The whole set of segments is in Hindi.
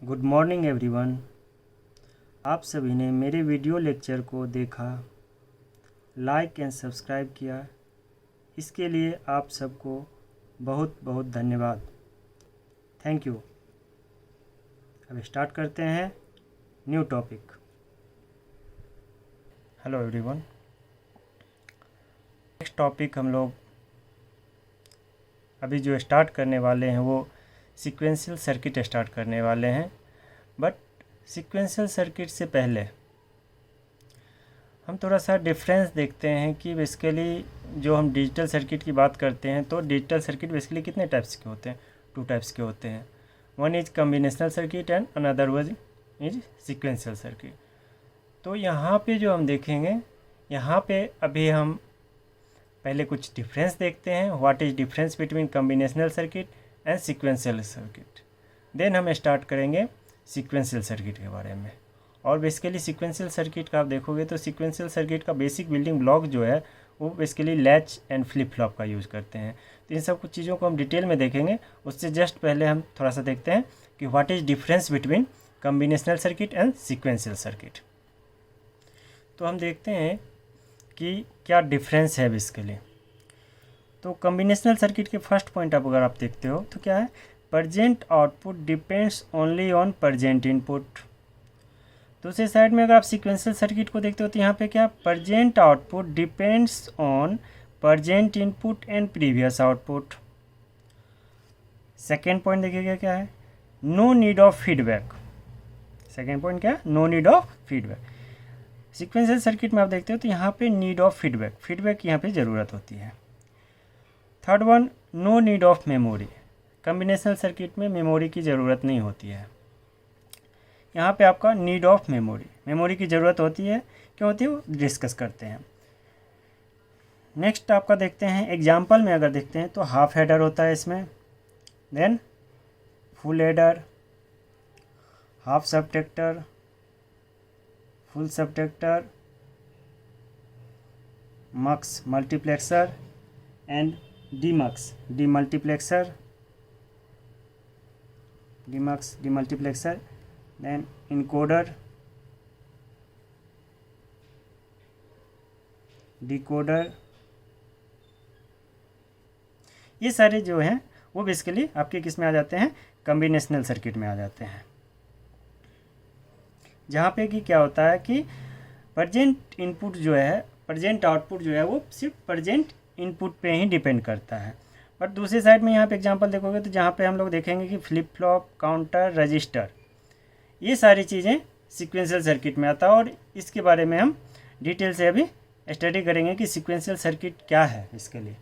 Good morning everyone. आप सभी ने मेरे वीडियो लेक्चर को देखा, लाइक एंड सब्सक्राइब किया, इसके लिए आप सबको बहुत बहुत धन्यवाद। Thank you. अब स्टार्ट करते हैं new topic. Hello everyone. Next topic हम लोग अभी जो स्टार्ट करने वाले हैं वो सीक्वेंशियल सर्किट स्टार्ट करने वाले हैं। बट सीक्वेंशियल सर्किट से पहले हम थोड़ा सा डिफरेंस देखते हैं कि बेसिकली जो हम डिजिटल सर्किट की बात करते हैं तो डिजिटल सर्किट बेसिकली कितने टाइप्स के होते हैं। 2 टाइप्स के होते हैं। One is combinational circuit and another one is sequential circuit. तो यहाँ पे जो हम देखेंगे, यहाँ पे अभी हम पहले कुछ डिफरेंस देखते हैं। What is difference between combinational circuit and sequential circuit. Then हम स्टार्ट करेंगे सीक्वेंशियल सर्किट के बारे में। और बेसिकली सीक्वेंशियल सर्किट का आप देखोगे तो सीक्वेंशियल सर्किट का बेसिक बिल्डिंग ब्लॉक जो है वो basically latch and flip flop का यूज़ करते हैं। तो इन सब कुछ चीज़ों को हम डिटेल में देखेंगे। उससे जस्ट पहले हम थोड़ा सा देखते हैं कि what is difference between combinational circuit and sequential circuit. तो हम देखते हैं कि क्या डिफरेंस है बेसिकली। तो कम्बिनेशनल सर्किट के फर्स्ट पॉइंट अगर आप देखते हो तो क्या है, present output depends only on present input. दूसरी साइड में अगर आप सीक्वेंशियल सर्किट को देखते हो तो यहाँ पे क्या, present output depends on present input and previous output. Second point देखिएगा क्या है, no need of feedback. Second point क्या है, no need of feedback. Sequential circuit में आप देखते हो तो यहाँ पे नीड ऑफ फीडबैक, फीडबैक यहाँ पे ज़रूरत होती है। Third one, no need of memory. Combinational circuit में मेमोरी की ज़रूरत नहीं होती है। यहाँ पे आपका नीड ऑफ मेमोरी, मेमोरी की ज़रूरत होती है। क्यों होती है वो डिस्कस करते हैं। नेक्स्ट आपका देखते हैं एग्जाम्पल में अगर देखते हैं तो हाफ हेडर होता है इसमें, then full adder, half subtractor, full subtractor, mux multiplexer and demux demultiplexer, demux demultiplexer, then encoder, decoder. ये सारे जो हैं वो बेसिकली आपके किस में आ जाते हैं, कम्बिनेशनल सर्किट में आ जाते हैं। जहाँ पे कि क्या होता है कि प्रजेंट इनपुट जो है, प्रजेंट आउटपुट जो है वो सिर्फ प्रजेंट इनपुट पे ही डिपेंड करता है। बट दूसरी साइड में यहाँ पे एग्जांपल देखोगे तो जहाँ पे हम लोग देखेंगे कि फ्लिप फ्लॉप, काउंटर, रजिस्टर, ये सारी चीज़ें सीक्वेंशियल सर्किट में आता है। और इसके बारे में हम डिटेल से अभी स्टडी करेंगे कि सीक्वेंशियल सर्किट क्या है इसके लिए।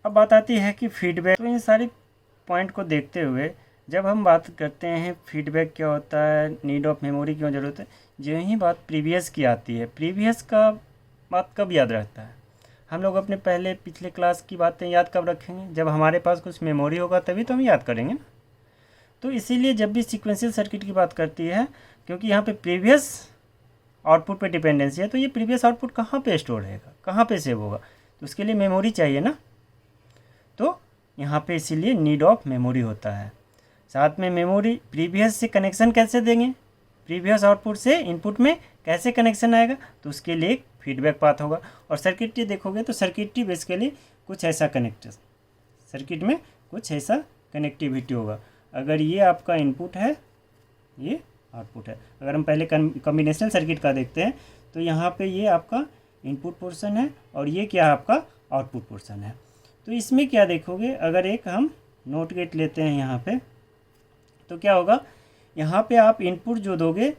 अब बात आती है कि फीडबैक। तो इन सारी पॉइंट को देखते हुए जब हम बात करते हैं फीडबैक क्या होता है, नीड ऑफ मेमोरी क्यों ज़रूरत है, जो ही बात प्रीवियस की आती है, प्रीवियस का बात कब याद रहता है, हम लोग अपने पिछले क्लास की बातें याद कब रखेंगे, जब हमारे पास कुछ मेमोरी होगा तभी तो हम याद करेंगे ना। तो इसीलिए जब भी सीक्वेंशियल सर्किट की बात करती है, क्योंकि यहाँ पे प्रीवियस आउटपुट पे डिपेंडेंसी है, तो ये प्रीवियस आउटपुट कहाँ पे स्टोर रहेगा, कहाँ पे सेव होगा, तो उसके लिए मेमोरी चाहिए ना। तो यहाँ पे इसीलिए नीड ऑफ मेमोरी होता है। साथ में मेमोरी प्रीवियस से कनेक्शन कैसे देंगे, प्रीवियस आउटपुट से इनपुट में कैसे कनेक्शन आएगा, तो उसके लिए एक फीडबैक पाथ होगा। और सर्किटरी देखोगे तो सर्किटरी बेसिकली कुछ ऐसा सर्किट में कुछ ऐसा कनेक्टिविटी होगा। अगर ये आपका इनपुट है, ये आउटपुट है। अगर हम पहले कम्बिनेशनल सर्किट का देखते हैं तो यहाँ पे ये आपका इनपुट पोर्शन है और ये क्या है, आपका आउटपुट पोर्शन है। तो इसमें क्या देखोगे, अगर एक हम नोट गेट लेते हैं यहाँ पे, तो क्या होगा, यहाँ पे आप इनपुट जो दोगे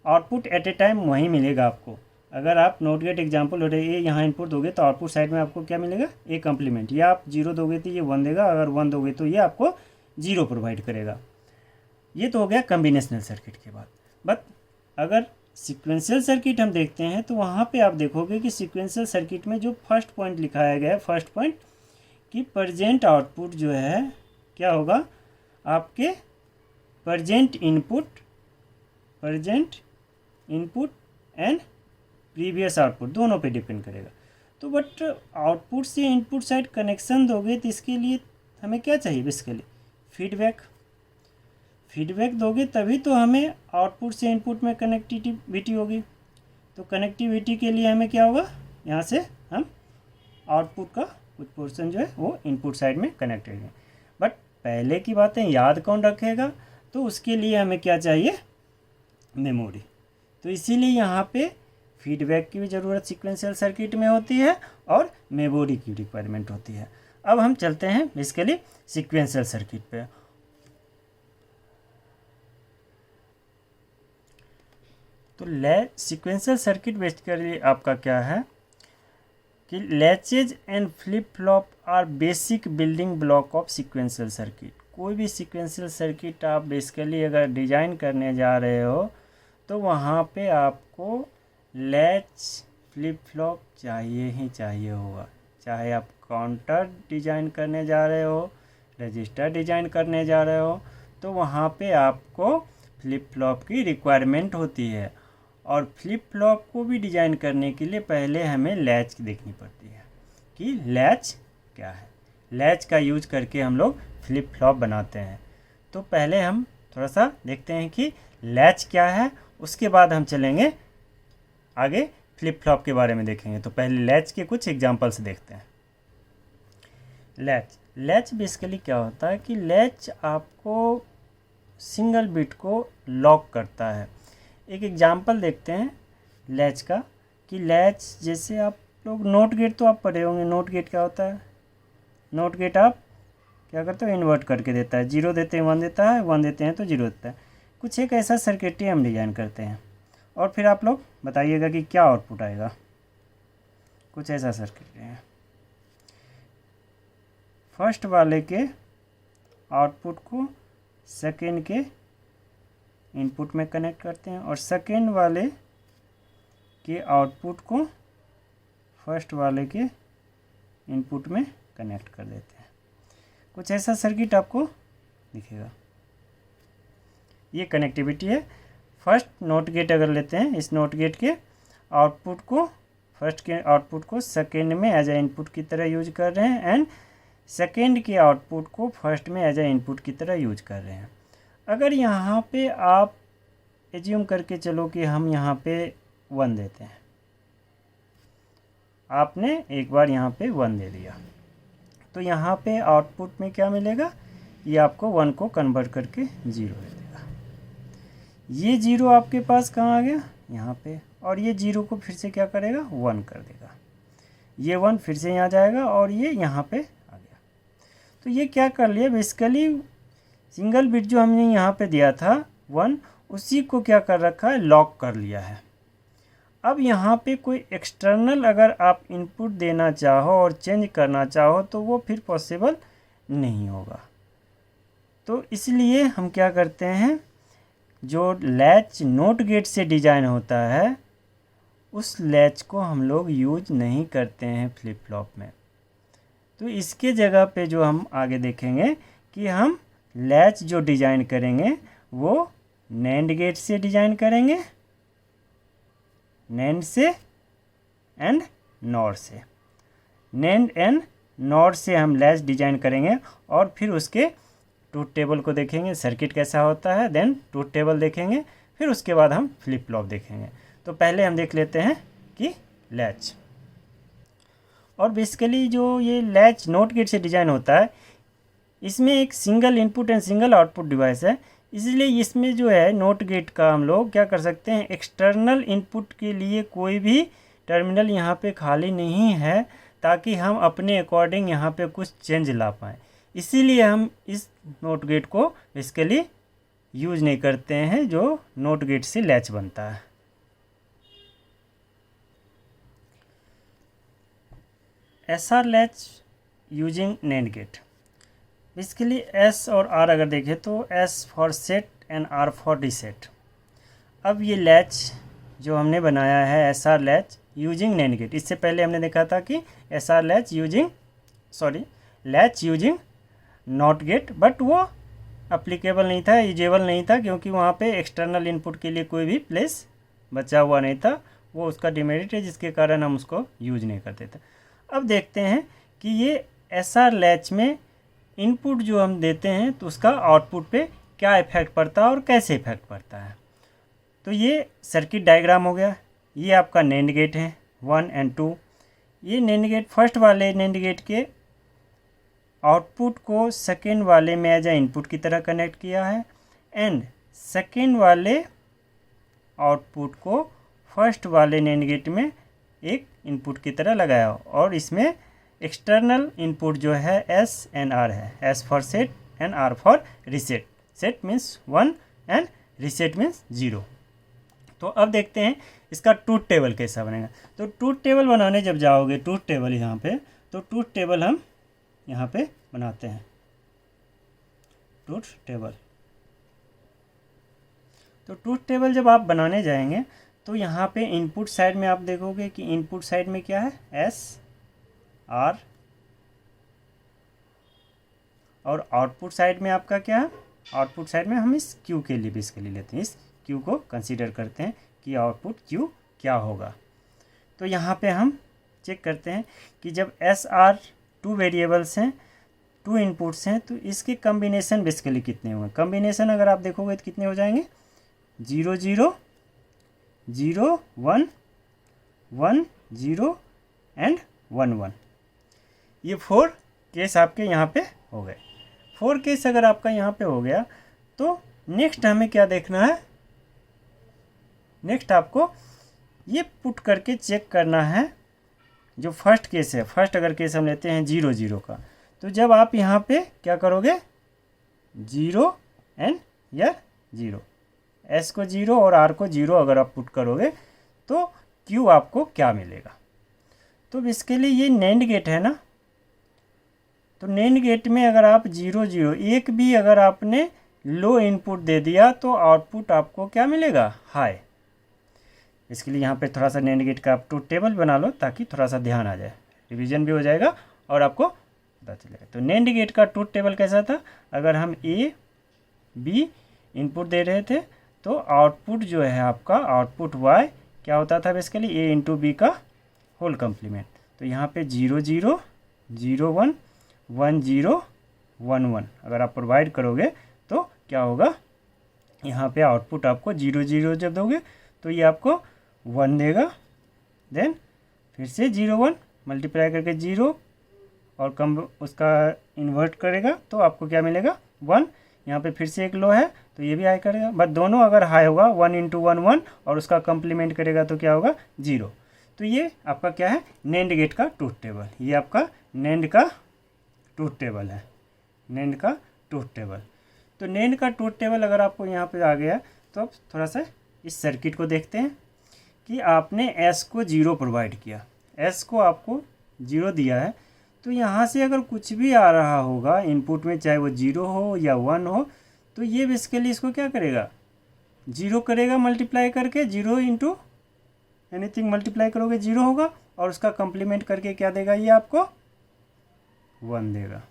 आउटपुट एट ए टाइम वहीं मिलेगा आपको। अगर आप नोट गेट एग्जाम्पल हो रहे ये यहाँ इनपुट दोगे तो आउटपुट साइड में आपको क्या मिलेगा, ए कम्प्लीमेंट। या आप 0 दोगे तो ये 1 देगा, अगर 1 दोगे तो ये आपको 0 प्रोवाइड करेगा। ये तो हो गया कम्बिनेशनल सर्किट के बाद। बट अगर सीक्वेंशियल सर्किट हम देखते हैं तो वहाँ पे आप देखोगे कि सीक्वेंशियल सर्किट में जो फर्स्ट पॉइंट लिखाया गया है, फर्स्ट पॉइंट कि प्रजेंट आउटपुट जो है क्या होगा, आपके present input and previous output दोनों पे डिपेंड करेगा। तो बट आउटपुट से इनपुट साइड कनेक्शन दोगे तो इसके लिए हमें क्या चाहिए बेसिकली, फीडबैक। फीडबैक दोगे तभी तो हमें आउटपुट से इनपुट में कनेक्टिविटी होगी। तो कनेक्टिविटी के लिए हमें क्या होगा, यहाँ से हम आउटपुट का कुछ पोर्शन जो है वो इनपुट साइड में कनेक्ट करेंगे। बट पहले की बातें याद कौन रखेगा, तो उसके लिए हमें क्या चाहिए, मेमोरी। तो इसीलिए यहाँ पे फीडबैक की भी ज़रूरत सीक्वेंशियल सर्किट में होती है और मेमोरी की रिक्वायरमेंट होती है। अब हम चलते हैं बेसिकली सीक्वेंशियल सर्किट पे। तो सीक्वेंशियल सर्किट बेसिकली आपका क्या है कि latches and flip flop are basic building block of sequential circuit. कोई भी सीक्वेंशियल सर्किट आप बेसिकली अगर डिज़ाइन करने जा रहे हो तो वहाँ पे आपको लैच फ्लिप फ्लॉप चाहिए ही चाहिए होगा। चाहे आप काउंटर डिज़ाइन करने जा रहे हो, रजिस्टर डिज़ाइन करने जा रहे हो, तो वहाँ पे आपको फ्लिप फ्लॉप की रिक्वायरमेंट होती है। और फ्लिप फ्लॉप को भी डिज़ाइन करने के लिए पहले हमें लैच देखनी पड़ती है कि लैच क्या है। लैच का यूज करके हम लोग फ्लिप फ्लॉप बनाते हैं। तो पहले हम थोड़ा सा देखते हैं कि लैच क्या है, उसके बाद हम चलेंगे आगे फ्लिप फ्लॉप के बारे में देखेंगे। तो पहले लैच के कुछ एग्जांपल्स देखते हैं। लैच बेसिकली क्या होता है कि लैच आपको सिंगल बिट को लॉक करता है। एक एग्जांपल देखते हैं लैच का कि लैच जैसे आप लोग नोट गेट तो आप पढ़े होंगे। नोट गेट क्या होता है, नोट गेट आप क्या करते हो, इन्वर्ट करके देता है। 0 देते हैं 1 देता है, 1 देते हैं तो 0 देता है। कुछ एक ऐसा सर्किटरी हम डिज़ाइन करते हैं और फिर आप लोग बताइएगा कि क्या आउटपुट आएगा। कुछ ऐसा सर्किटरी है, फर्स्ट वाले के आउटपुट को सेकेंड के इनपुट में कनेक्ट करते हैं और सेकेंड वाले के आउटपुट को फर्स्ट वाले के इनपुट में कनेक्ट कर देते हैं। कुछ ऐसा सर्किट आपको दिखेगा। ये कनेक्टिविटी है। फर्स्ट नोट गेट अगर लेते हैं, इस नोट गेट के आउटपुट को फर्स्ट के आउटपुट को सेकेंड में एज ए इनपुट की तरह यूज कर रहे हैं एंड सेकेंड के आउटपुट को फर्स्ट में एज ए इनपुट की तरह यूज कर रहे हैं। अगर यहाँ पे आप एज्यूम करके चलो कि हम यहाँ पे 1 देते हैं, आपने एक बार यहाँ पे 1 दे दिया, तो यहाँ पे आउटपुट में क्या मिलेगा, ये आपको 1 को कन्वर्ट करके 0 दे देगा। ये 0 आपके पास कहाँ आ गया, यहाँ पे, और ये 0 को फिर से क्या करेगा, 1 कर देगा। ये 1 फिर से यहाँ जाएगा और ये यहाँ पे आ गया। तो ये क्या कर लिया, बेसिकली सिंगल बिट जो हमने यहाँ पे दिया था 1, उसी को क्या कर रखा है, लॉक कर लिया है। अब यहाँ पे कोई एक्सटर्नल अगर आप इनपुट देना चाहो और चेंज करना चाहो तो वो फिर पॉसिबल नहीं होगा। तो इसलिए हम क्या करते हैं, जो लैच नोट गेट से डिज़ाइन होता है उस लैच को हम लोग यूज नहीं करते हैं फ्लिप फ्लॉप में। तो इसके जगह पे जो हम आगे देखेंगे कि हम लैच जो डिज़ाइन करेंगे वो नैंड गेट से डिज़ाइन करेंगे, नैंड से एंड नॉर से। नैंड एंड नॉर से हम लैच डिज़ाइन करेंगे और फिर उसके ट्रूथ टेबल को देखेंगे, सर्किट कैसा होता है, देन ट्रूथ टेबल देखेंगे, फिर उसके बाद हम फ्लिप फ्लॉप देखेंगे। तो पहले हम देख लेते हैं कि लैच। और बेसिकली जो ये लैच नोट गेट से डिज़ाइन होता है, इसमें एक single input and single output device है। इसलिए इसमें जो है नोट गेट का हम लोग क्या कर सकते हैं, एक्सटर्नल इनपुट के लिए कोई भी टर्मिनल यहाँ पे खाली नहीं है, ताकि हम अपने अकॉर्डिंग यहाँ पे कुछ चेंज ला पाएँ। इसीलिए हम इस नोट गेट को बेसिकली यूज नहीं करते हैं जो नोट गेट से लैच बनता है। SR latch using NAND gate. Basically S और R अगर देखें तो S for set and R for reset. अब ये लैच जो हमने बनाया है SR latch using NAND gate, इससे पहले हमने देखा था कि SR latch using NOT gate, but वो अप्लीकेबल नहीं था, यूजेबल नहीं था, क्योंकि वहाँ पे एक्सटर्नल इनपुट के लिए कोई भी प्लेस बचा हुआ नहीं था। वो उसका डिमेरिट है, जिसके कारण हम उसको यूज नहीं करते थे। अब देखते हैं कि ये SR लैच में इनपुट जो हम देते हैं तो उसका आउटपुट पे क्या इफेक्ट पड़ता है और कैसे इफेक्ट पड़ता है। तो ये सर्किट डायग्राम हो गया। ये आपका नैंड गेट है 1 और 2। ये नैंड गेट फर्स्ट वाले नैंड गेट के आउटपुट को सेकेंड वाले में एज ए इनपुट की तरह कनेक्ट किया है एंड सेकेंड वाले आउटपुट को फर्स्ट वाले नैंड गेट में एक इनपुट की तरह लगाया और इसमें एक्सटर्नल इनपुट जो है एस एंड आर है। S for set and R for reset. Set means 1 and reset means 0। तो अब देखते हैं इसका ट्रूथ टेबल कैसा बनेगा। तो ट्रूथ टेबल बनाने जब जाओगे, ट्रूथ टेबल यहाँ पे, तो ट्रूथ टेबल हम यहाँ पे बनाते हैं। ट्रूथ टेबल, तो ट्रूथ टेबल जब आप बनाने जाएंगे तो यहाँ पे इनपुट साइड में आप देखोगे कि इनपुट साइड में क्या है, एस आर, और आउटपुट साइड में आपका क्या है, आउटपुट साइड में हम इस क्यू के लिए भी इसके लिए लेते हैं, इस क्यू को कंसीडर करते हैं कि आउटपुट क्यू क्या होगा। तो यहाँ पे हम चेक करते हैं कि जब एस आर 2 वेरिएबल्स हैं, 2 इनपुट्स हैं, तो इसके कम्बिनेशन बेसिकली कितने होंगे। कम्बिनेशन अगर आप देखोगे तो कितने हो जाएंगे, 0 0 0 1 1 0 एंड 1 1। ये 4 केस आपके यहाँ पे हो गए। 4 केस अगर आपका यहाँ पे हो गया तो नेक्स्ट हमें क्या देखना है, नेक्स्ट आपको ये पुट करके चेक करना है। जो फर्स्ट केस है, फर्स्ट अगर केस हम लेते हैं 0 0 का, तो जब आप यहाँ पे क्या करोगे, 0 एंड या 0, एस को 0 और आर को 0 अगर आप पुट करोगे तो क्यू आपको क्या मिलेगा। तो इसके लिए ये नैंड गेट है ना, तो नैंड गेट में अगर आप 0 0 एक भी अगर आपने लो इनपुट दे दिया तो आउटपुट आपको क्या मिलेगा, हाई। इसके लिए यहाँ पे थोड़ा सा नैंड गेट का आप ट्रूथ टेबल बना लो ताकि थोड़ा सा ध्यान आ जाए, रिवीजन भी हो जाएगा और आपको पता चलेगा। तो नैंड गेट का ट्रूथ टेबल कैसा था, अगर हम ए बी इनपुट दे रहे थे तो आउटपुट जो है आपका, आउटपुट वाई क्या होता था बेसिकली, ए इंटू बी का होल कम्प्लीमेंट। तो यहाँ पे 0 0 0 1 1 0 1 1 अगर आप प्रोवाइड करोगे तो क्या होगा, यहाँ पे आउटपुट आपको 0 0 जब दोगे तो ये आपको 1 देगा, देन फिर से 0 1 मल्टीप्लाई करके 0 और कम उसका इन्वर्ट करेगा तो आपको क्या मिलेगा, 1। यहाँ पे फिर से एक लो है तो ये भी हाई करेगा, बट दोनों अगर हाई होगा 1 इंटू 1 1 और उसका कम्प्लीमेंट करेगा तो क्या होगा, 0। तो ये आपका क्या है, नैंड गेट का ट्रूथ टेबल। ये आपका नैंड का ट्रूथ टेबल है, नैंड का ट्रूथ टेबल। तो नैंड का ट्रूथ टेबल अगर आपको यहाँ पे आ गया तो अब थोड़ा सा इस सर्किट को देखते हैं कि आपने एस को 0 प्रोवाइड किया, एस को आपको 0 दिया है, तो यहाँ से अगर कुछ भी आ रहा होगा इनपुट में, चाहे वो 0 हो या 1 हो, तो ये बेसिकली इसको क्या करेगा, 0 करेगा मल्टीप्लाई करके, 0 इंटू एनीथिंग मल्टीप्लाई करोगे 0 होगा और उसका कम्प्लीमेंट करके क्या देगा, ये आपको 1 देगा।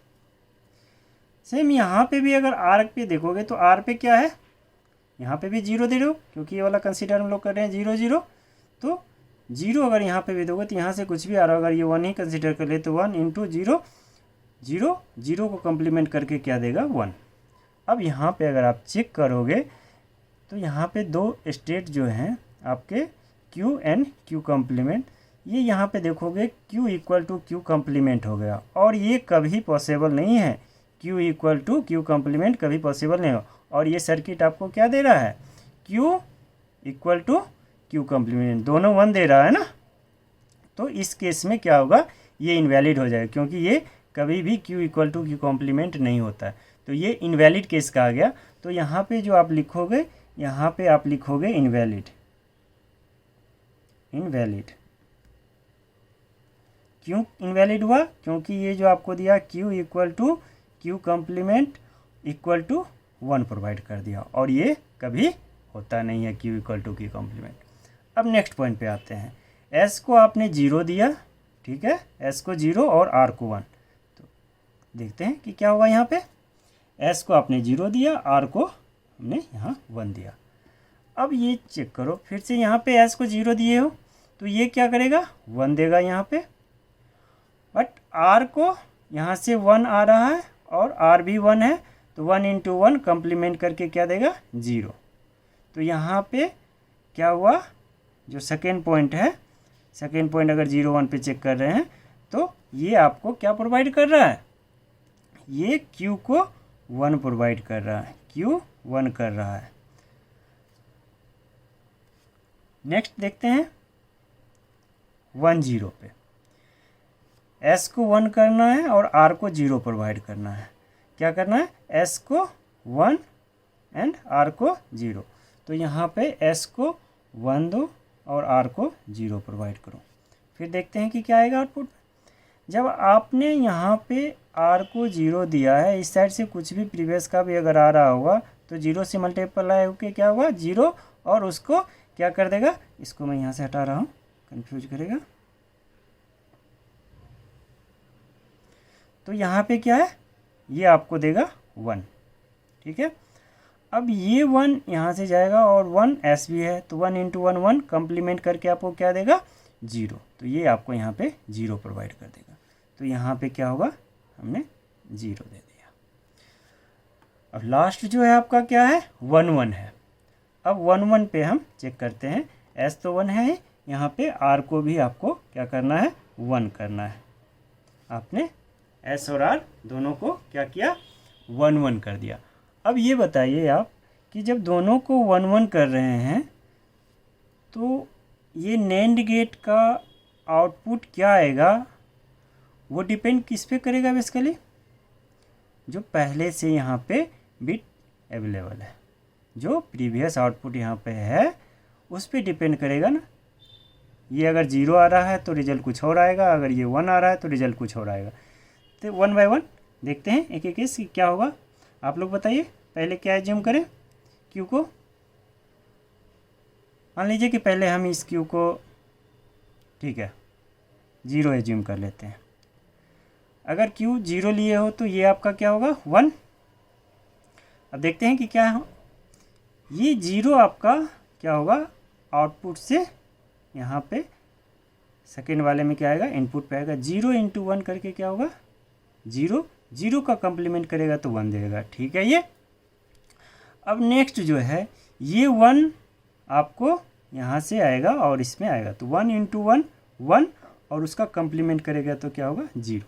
सेम यहाँ पे भी अगर आर पे देखोगे तो आर पे क्या है, यहाँ पे भी 0 दे रहे हो क्योंकि ये वाला कंसीडर हम लोग कर रहे हैं 0 0। तो 0 अगर यहाँ पे भी दोगे तो यहाँ से कुछ भी आ रहा होगा, अगर ये 1 ही कंसीडर कर ले तो 1 इंटू 0 0 0 को कम्प्लीमेंट करके क्या देगा, 1। अब यहाँ पे अगर आप चेक करोगे तो यहाँ पे 2 स्टेट जो हैं आपके Q एंड Q कम्प्लीमेंट, ये यहाँ पे देखोगे Q equal to Q complement हो गया और ये कभी पॉसिबल नहीं है, Q equal to Q complement कभी पॉसिबल नहीं हो। और ये सर्किट आपको क्या दे रहा है, Q equal to Q complement, दोनों 1 दे रहा है ना। तो इस केस में क्या होगा, ये इनवैलिड हो जाएगा क्योंकि ये कभी भी Q equal to Q complement नहीं होता है, तो ये इनवैलिड केस का आ गया। तो यहाँ पे जो आप लिखोगे, यहाँ पे आप लिखोगे इनवैलिड, इनवैलिड। क्यों इनवैलिड हुआ, क्योंकि ये जो आपको दिया Q equal to Q complement equal to 1 provide कर दिया और ये कभी होता नहीं है Q equal to Q complement. अब नेक्स्ट पॉइंट पे आते हैं, S को आपने 0 दिया, ठीक है, S को 0 और R को 1। तो देखते हैं कि क्या होगा, यहाँ पे S को आपने 0 दिया, R को हमने यहाँ 1 दिया। अब ये चेक करो फिर से, यहाँ पे S को 0 दिए हो तो ये क्या करेगा, 1 देगा यहाँ पे, बट R को यहाँ से 1 आ रहा है और R भी 1 है तो 1 इंटू 1 कम्प्लीमेंट करके क्या देगा 0। तो यहाँ पे क्या हुआ, जो सेकेंड पॉइंट है, सेकेंड पॉइंट अगर 0 1 पे चेक कर रहे हैं तो ये आपको क्या प्रोवाइड कर रहा है, ये Q को 1 प्रोवाइड कर रहा है, Q 1 कर रहा है। नेक्स्ट देखते हैं 1 0 पे, S को 1 करना है और R को 0 प्रोवाइड करना है। क्या करना है, S को 1 एंड R को 0। तो यहाँ पे S को 1 दो और R को 0 प्रोवाइड करो। फिर देखते हैं कि क्या आएगा आउटपुट। जब आपने यहाँ पे R को 0 दिया है, इस साइड से कुछ भी प्रीवियस का भी अगर आ रहा होगा तो 0 से मल्टीप्लाई होकर क्या हुआ 0, और उसको क्या कर देगा, इसको मैं यहाँ से हटा रहा हूँ, कंफ्यूज करेगा। तो यहाँ पे क्या है, ये आपको देगा 1, ठीक है। अब ये 1 यहाँ से जाएगा और 1 S भी है, तो 1 इंटू 1 1 कम्प्लीमेंट करके आपको क्या देगा 0। तो ये आपको यहाँ पे 0 प्रोवाइड कर देगा। तो यहाँ पे क्या होगा, हमने 0 दे दिया। अब लास्ट जो है आपका क्या है 1 1 है। अब 1 1 पे हम चेक करते हैं, S तो 1 है, यहाँ पे R को भी आपको क्या करना है 1 करना है। आपने S और R दोनों को क्या किया 1 1 कर दिया। अब ये बताइए आप कि जब दोनों को 1 1 कर रहे हैं तो ये NAND गेट का आउटपुट क्या आएगा, वो डिपेंड किस पे करेगा बेसिकली, जो पहले से यहाँ पे बिट अवेलेबल है, जो प्रीवियस आउटपुट यहाँ पे है उस पे डिपेंड करेगा ना। ये अगर 0 आ रहा है तो रिजल्ट कुछ और आएगा, अगर ये 1 आ रहा है तो रिजल्ट कुछ और आएगा। तो 1 बाय 1 देखते हैं एक एक केस क्या होगा। आप लोग बताइए, पहले क्या एज्यूम करें, Q को मान लीजिए कि पहले हम इस Q को ठीक है 0 एज्यूम कर लेते हैं। अगर Q 0 लिए हो तो ये आपका क्या होगा 1। अब देखते हैं कि क्या हो, ये 0 आपका क्या होगा आउटपुट से यहाँ पे सेकेंड वाले में क्या आएगा इनपुट पे आएगा। 0 इंटू 1 करके क्या होगा 0, 0 का कम्प्लीमेंट करेगा तो 1 देगा, ठीक है ये। अब नेक्स्ट जो है ये 1 आपको यहाँ से आएगा और इसमें आएगा, तो 1 इंटू 1 1 और उसका कम्प्लीमेंट करेगा तो क्या होगा 0।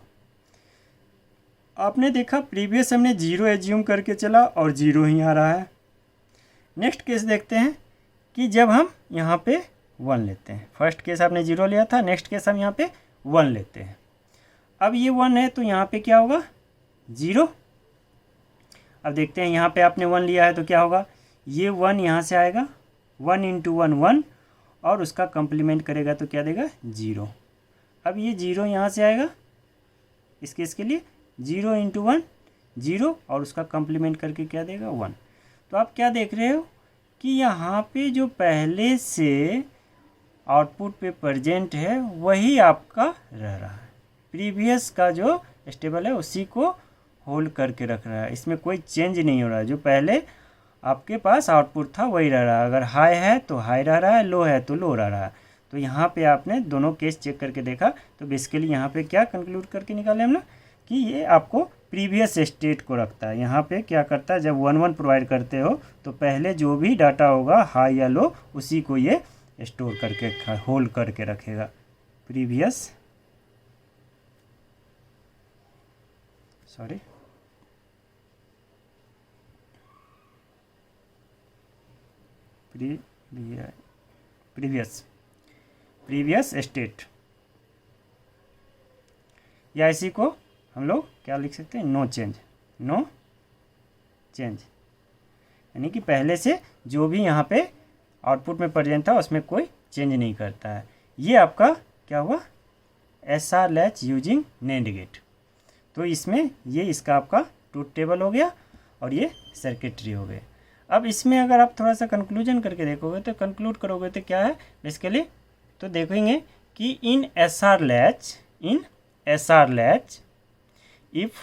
आपने देखा प्रीवियस हमने 0 एज्यूम करके चला और 0 ही आ रहा है। नेक्स्ट केस देखते हैं कि जब हम यहाँ पे 1 लेते हैं, फर्स्ट केस आपने 0 लिया था, नेक्स्ट केस हम यहाँ पे 1 लेते हैं। अब ये 1 है तो यहाँ पे क्या होगा 0। अब देखते हैं यहाँ पे आपने 1 लिया है तो क्या होगा, ये 1 यहाँ से आएगा, 1 इंटू 1 1 और उसका कम्प्लीमेंट करेगा तो क्या देगा 0। अब ये 0 यहाँ से आएगा, इस केस के लिए 0 इंटू 1 0 और उसका कम्प्लीमेंट करके क्या देगा 1। तो आप क्या देख रहे हो कि यहाँ पे जो पहले से आउटपुट पे प्रेजेंट है वही आपका रह रहा है, प्रीवियस का जो स्टेबल है उसी को होल्ड करके रख रहा है, इसमें कोई चेंज नहीं हो रहा है। जो पहले आपके पास आउटपुट था वही रह रहा है, अगर हाई है तो हाई रह रहा है, लो है तो लो रह रहा है। तो यहाँ पे आपने दोनों केस चेक करके देखा तो बेसिकली यहाँ पे क्या कंक्लूड करके निकाले हम ना कि ये आपको प्रीवियस स्टेट को रखता है। यहाँ पे क्या करता है, जब 1 1 प्रोवाइड करते हो तो पहले जो भी डाटा होगा हाई या लो उसी को ये स्टोर करके होल्ड करके रखेगा, प्रीवियस प्रीवियस स्टेट, या इसी को हम लोग क्या लिख सकते हैं नो चेंज, नो चेंज, यानी कि पहले से जो भी यहाँ पे आउटपुट में प्रेजेंट था उसमें कोई चेंज नहीं करता है। ये आपका क्या हुआ SR latch using NAND gate. तो इसमें ये इसका आपका ट्रूथ टेबल हो गया और ये सर्किटरी हो गए। अब इसमें अगर आप थोड़ा सा कंक्लूजन करके देखोगे तो कंक्लूड करोगे तो क्या है बेसिकली, तो देखेंगे कि इन SR latch if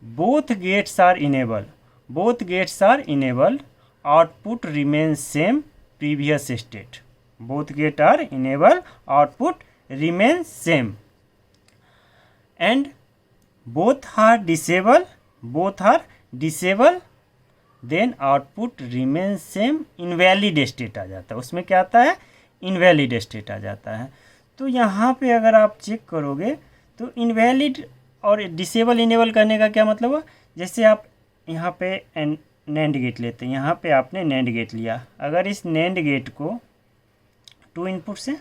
both gates are enabled output remains same previous state, both gates are enabled output remains same, and both are disabled then output remain same, invalid state आ जाता है। उसमें क्या आता है? इनवैलिड स्टेट आ जाता है। तो यहाँ पे अगर आप चेक करोगे तो इनवैलिड और डिसेबल इनेबल करने का क्या मतलब है? जैसे आप यहाँ पे नैंड गेट लेते हैं, यहाँ पे आपने नैंड गेट लिया, अगर इस नैंड गेट को 2 इनपुट से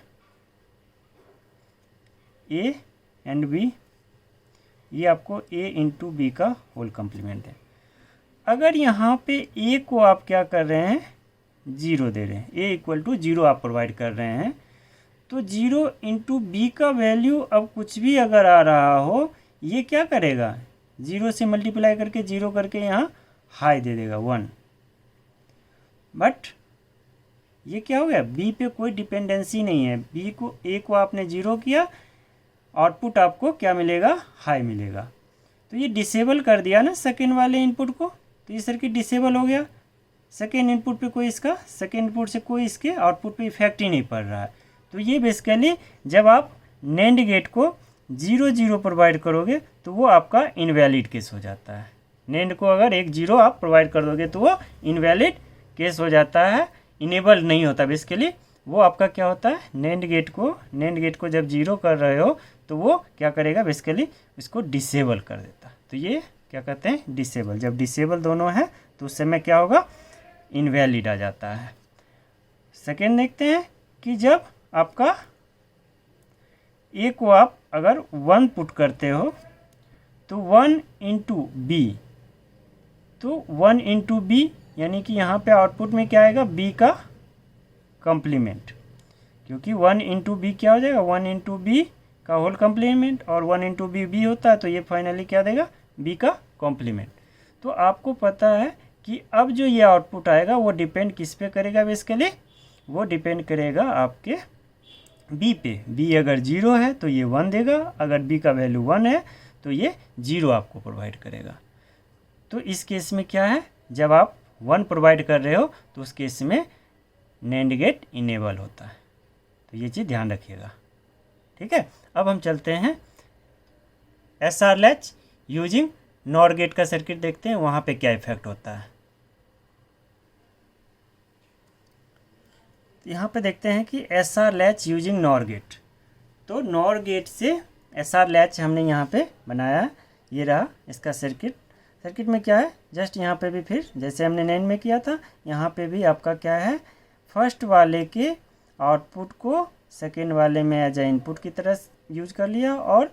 ए एंड बी, ये आपको ए इंटू बी का होल कम्प्लीमेंट है। अगर यहाँ पे ए को आप क्या कर रहे हैं? 0 दे रहे हैं, ए इक्वल टू 0 आप प्रोवाइड कर रहे हैं, तो 0 इंटू बी का वैल्यू अब कुछ भी अगर आ रहा हो, ये क्या करेगा? 0 से मल्टीप्लाई करके 0 करके यहाँ हाई दे देगा 1। बट ये क्या हो गया? बी पे कोई डिपेंडेंसी नहीं है, बी को ए को आपने 0 किया, आउटपुट आपको क्या मिलेगा? हाई मिलेगा। तो ये डिसेबल कर दिया ना सेकेंड वाले इनपुट को, तो ये सर्किट डिसेबल हो गया। सेकेंड इनपुट पे कोई इसका, सेकेंड इनपुट से कोई इसके आउटपुट पे इफेक्ट ही नहीं पड़ रहा है। तो ये बेसिकली जब आप नैंड गेट को 0 प्रोवाइड करोगे तो वो आपका इनवैलिड केस हो जाता है। नैंड को अगर 1 0 आप प्रोवाइड कर दोगे तो वो इनवैलिड केस हो जाता है, इनेबल नहीं होता। बेसिकली वो आपका क्या होता है? नैंड गेट को जब 0 कर रहे हो तो वो क्या करेगा? बेसिकली इसको डिसेबल कर देता। तो ये क्या कहते हैं? डिसेबल। जब डिसेबल दोनों हैं तो उस समय क्या होगा? इनवैलिड आ जाता है। सेकेंड देखते हैं कि जब आपका ए को आप अगर 1 पुट करते हो तो 1 इंटू बी, तो 1 इंटू बी यानी कि यहाँ पे आउटपुट में क्या आएगा? बी का कम्प्लीमेंट, क्योंकि 1 इंटू बी क्या हो जाएगा? 1 इंटू बी का होल कम्प्लीमेंट, और 1 इंटू बी होता है, तो ये फाइनली क्या देगा? बी का कॉम्प्लीमेंट। तो आपको पता है कि अब जो ये आउटपुट आएगा वो डिपेंड किस पे करेगा? बेसिकली वो डिपेंड करेगा आपके बी पे। बी अगर 0 है तो ये 1 देगा, अगर बी का वैल्यू 1 है तो ये 0 आपको प्रोवाइड करेगा। तो इस केस में क्या है? जब आप 1 प्रोवाइड कर रहे हो तो उस केस में नैंड गेट इनेबल होता है। तो ये चीज़ ध्यान रखिएगा, ठीक है। अब हम चलते हैं SR latch using NOR gate का सर्किट देखते हैं, वहाँ पे क्या इफेक्ट होता है। यहाँ पे देखते हैं कि SR latch using NOR gate. तो नॉर गेट से SR लैच हमने यहाँ पे बनाया, ये रहा इसका सर्किट। सर्किट में क्या है? जस्ट यहाँ पे भी फिर जैसे हमने नैंड में किया था, यहाँ पे भी आपका क्या है? फर्स्ट वाले के आउटपुट को सेकेंड वाले में एज ए इनपुट की तरह यूज कर लिया, और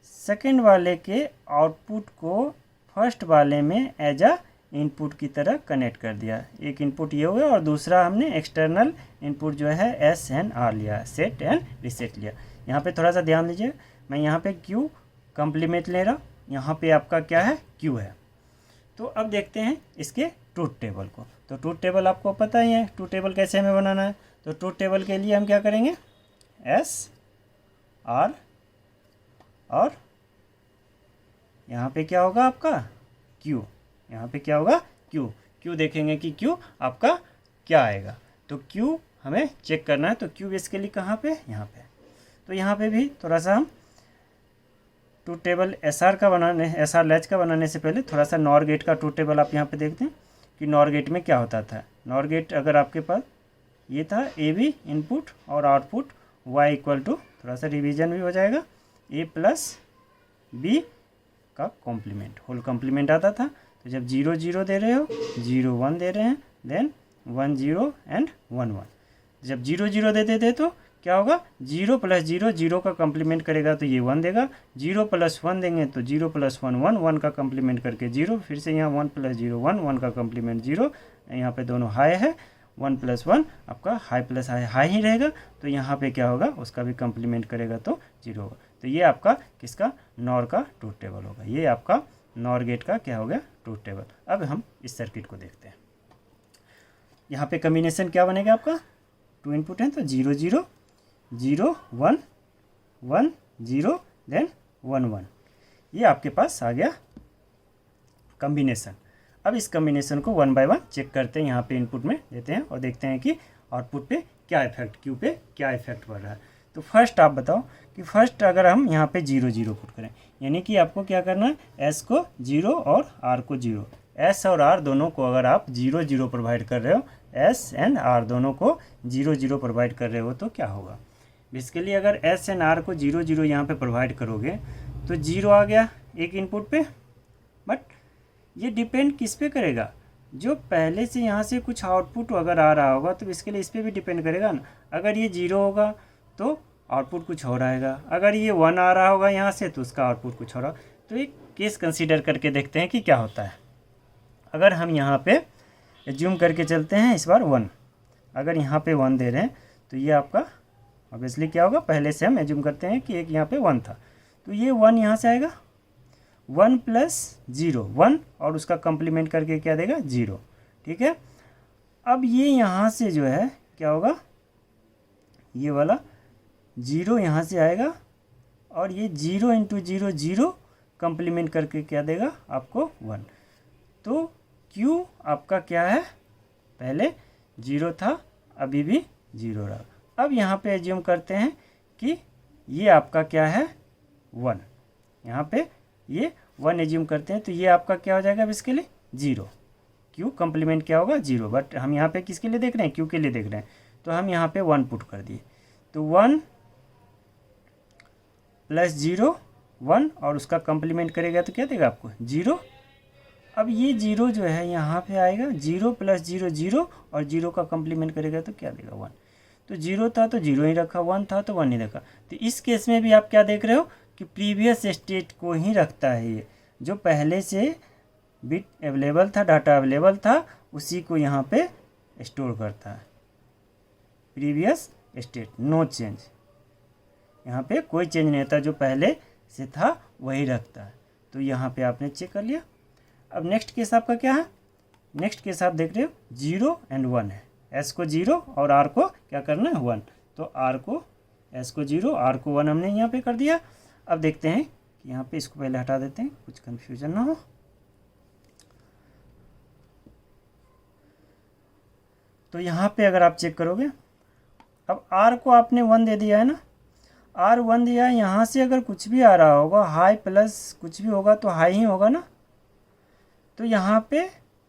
सेकेंड वाले के आउटपुट को फर्स्ट वाले में एज अ इनपुट की तरह कनेक्ट कर दिया। एक इनपुट ये हुआ और दूसरा हमने एक्सटर्नल इनपुट जो है एस एंड आर लिया, सेट एंड रिसेट लिया। यहाँ पे थोड़ा सा ध्यान दीजिए, मैं यहाँ पे क्यू कम्प्लीमेंट ले रहा हूँ, यहाँ पे आपका क्या है? क्यू है। तो अब देखते हैं इसके ट्रूथ टेबल को। तो ट्रूथ टेबल आपको पता ही है, ट्रूथ टेबल कैसे हमें बनाना है। तो ट्रूथ टेबल के लिए हम क्या करेंगे? एस आर, और यहाँ पे क्या होगा आपका? क्यू। यहाँ पे क्या होगा? क्यू। क्यू देखेंगे कि क्यू आपका क्या आएगा। तो क्यू हमें चेक करना है, तो क्यू बेसिकली कहाँ पे? यहाँ पे। तो यहाँ पे भी थोड़ा सा हम ट्रूथ टेबल SR लैच का बनाने से पहले थोड़ा सा नॉर गेट का ट्रूथ टेबल आप यहाँ पे देखते हैं कि नॉर गेट में क्या होता था। नॉर गेट अगर आपके पास ये था ए बी इनपुट और आउटपुट y इक्वल टू, थोड़ा सा रिवीजन भी हो जाएगा, a प्लस बी का कॉम्प्लीमेंट, होल कॉम्प्लीमेंट आता था। तो जब 0 0 दे रहे हो, 0 1 दे रहे हैं, देन 1 0 एंड 1 1। जब 0 0 देते थे तो क्या होगा? 0 प्लस 0 0 का कम्प्लीमेंट करेगा तो ये 1 देगा, 0 प्लस 1 देंगे तो 0 प्लस 1 1, 1 का कम्प्लीमेंट करके 0, फिर से यहाँ 1 प्लस 0 1, 1 का कम्प्लीमेंट 0, यहाँ पे दोनों हाई है, 1 प्लस 1 आपका हाई प्लस हाई ही रहेगा। तो यहाँ पे क्या होगा? उसका भी कम्प्लीमेंट करेगा तो 0 होगा। तो ये आपका किसका? नॉर का ट्रूथ टेबल होगा। ये आपका नॉर गेट का क्या हो गया? Truth table. अब हम इस सर्किट को देखते हैं। यहाँ पे कम्बिनेशन क्या बनेगा आपका? 2 इनपुट हैं तो 0 0 0 1 1 0 देन 1 1, ये आपके पास आ गया कम्बिनेशन। अब इस कम्बिनेशन को 1 बाय 1 चेक करते हैं, यहाँ पे इनपुट में देते हैं और देखते हैं कि आउटपुट पे क्या इफेक्ट, क्यू पे क्या इफेक्ट पड़ रहा है। तो फर्स्ट आप बताओ कि फर्स्ट अगर हम यहाँ पे 0 0 पुट करें, यानी कि आपको क्या करना है? एस को 0 और आर को 0, एस और आर दोनों को अगर आप 0 0 प्रोवाइड कर रहे हो, एस एंड आर दोनों को 0 0 प्रोवाइड कर रहे हो तो क्या होगा। बेसिकली अगर एस एंड आर को 0 0 यहाँ पे प्रोवाइड करोगे तो 0 आ गया एक इनपुट पे, बट ये डिपेंड किस पे करेगा, जो पहले से यहाँ से कुछ आउटपुट अगर आ रहा होगा तो इसके लिए इस पर भी डिपेंड करेगा ना। अगर ये 0 होगा तो आउटपुट कुछ और आएगा, अगर ये 1 आ रहा होगा यहाँ से तो उसका आउटपुट कुछ और। तो एक केस कंसीडर करके देखते हैं कि क्या होता है। अगर हम यहाँ पे एज्यूम करके चलते हैं इस बार 1, अगर यहाँ पे 1 दे रहे हैं तो ये आपका ऑब्वियसली क्या होगा, पहले से हम एज्यूम करते हैं कि एक यहाँ पे 1 था, तो ये 1 यहाँ से आएगा, 1 प्लस 0 1 और उसका कंप्लीमेंट करके क्या देगा 0, ठीक है। अब ये यहाँ से जो है क्या होगा, ये वाला 0 यहाँ से आएगा और ये 0 इंटू 0 0 कंप्लीमेंट करके क्या देगा आपको 1। तो Q आपका क्या है, पहले 0 था अभी भी 0 रहा। अब यहाँ पे एज्यूम करते हैं कि ये आपका क्या है 1, यहाँ पे ये 1 एज्यूम करते हैं तो ये आपका क्या हो जाएगा इसके लिए 0, Q कंप्लीमेंट क्या होगा 0, बट हम यहाँ पे किसके लिए देख रहे हैं, Q के लिए देख रहे हैं, तो हम यहाँ पे 1 पुट कर दिए, तो 1 प्लस 0 1 और उसका कंप्लीमेंट करेगा तो क्या देगा आपको 0। अब ये 0 जो है यहाँ पे आएगा, 0 प्लस 0 0 और 0 का कंप्लीमेंट करेगा तो क्या देगा 1। तो 0 था तो 0 ही रखा, 1 था तो 1 ही रखा। तो इस केस में भी आप क्या देख रहे हो कि प्रीवियस स्टेट को ही रखता है, ये जो पहले से बिट अवेलेबल था, डाटा अवेलेबल था, उसी को यहाँ पे स्टोर करता है। प्रीवियस स्टेट नो चेंज, यहाँ पे कोई चेंज नहीं होता, जो पहले से था वही रखता है। तो यहाँ पे आपने चेक कर लिया। अब नेक्स्ट केस आपका क्या है, नेक्स्ट केस आप देख रहे हो 0 एंड 1 है, एस को 0 और आर को क्या करना है 1, तो आर को एस को 0 आर को 1 हमने यहाँ पे कर दिया। अब देखते हैं कि यहाँ पे इसको पहले हटा देते हैं, कुछ कन्फ्यूजन ना हो। तो यहाँ पे अगर आप चेक करोगे, अब आर को आपने 1 दे दिया है ना, आर 1 दिया है, यहाँ से अगर कुछ भी आ रहा होगा हाई प्लस कुछ भी होगा तो हाई ही होगा ना। तो यहाँ पे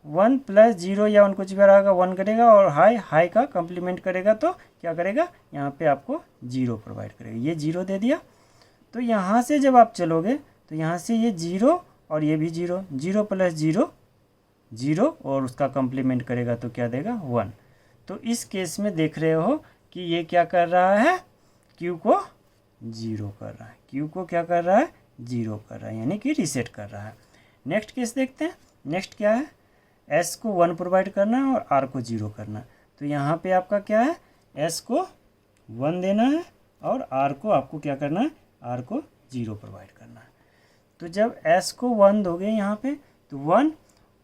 1 प्लस 0 या 1 कुछ भी आ रहा होगा 1 करेगा और हाई का कंप्लीमेंट करेगा तो क्या करेगा, यहाँ पे आपको 0 प्रोवाइड करेगा, ये 0 दे दिया। तो यहाँ से जब आप चलोगे तो यहाँ से ये 0 और ये भी 0, 0 प्लस 0 0 और उसका कंप्लीमेंट करेगा तो क्या देगा 1। तो इस केस में देख रहे हो कि ये क्या कर रहा है, Q को 0 कर रहा है, Q को क्या कर रहा है 0 कर रहा है, यानी कि रीसेट कर रहा है। नेक्स्ट केस देखते हैं, नेक्स्ट क्या है, S को 1 प्रोवाइड करना है और R को 0 करना है। तो यहाँ पे आपका क्या है, S को 1 देना है और R को आपको क्या करना है, R को 0 प्रोवाइड करना है। तो जब S को 1 दोगे यहाँ पे तो 1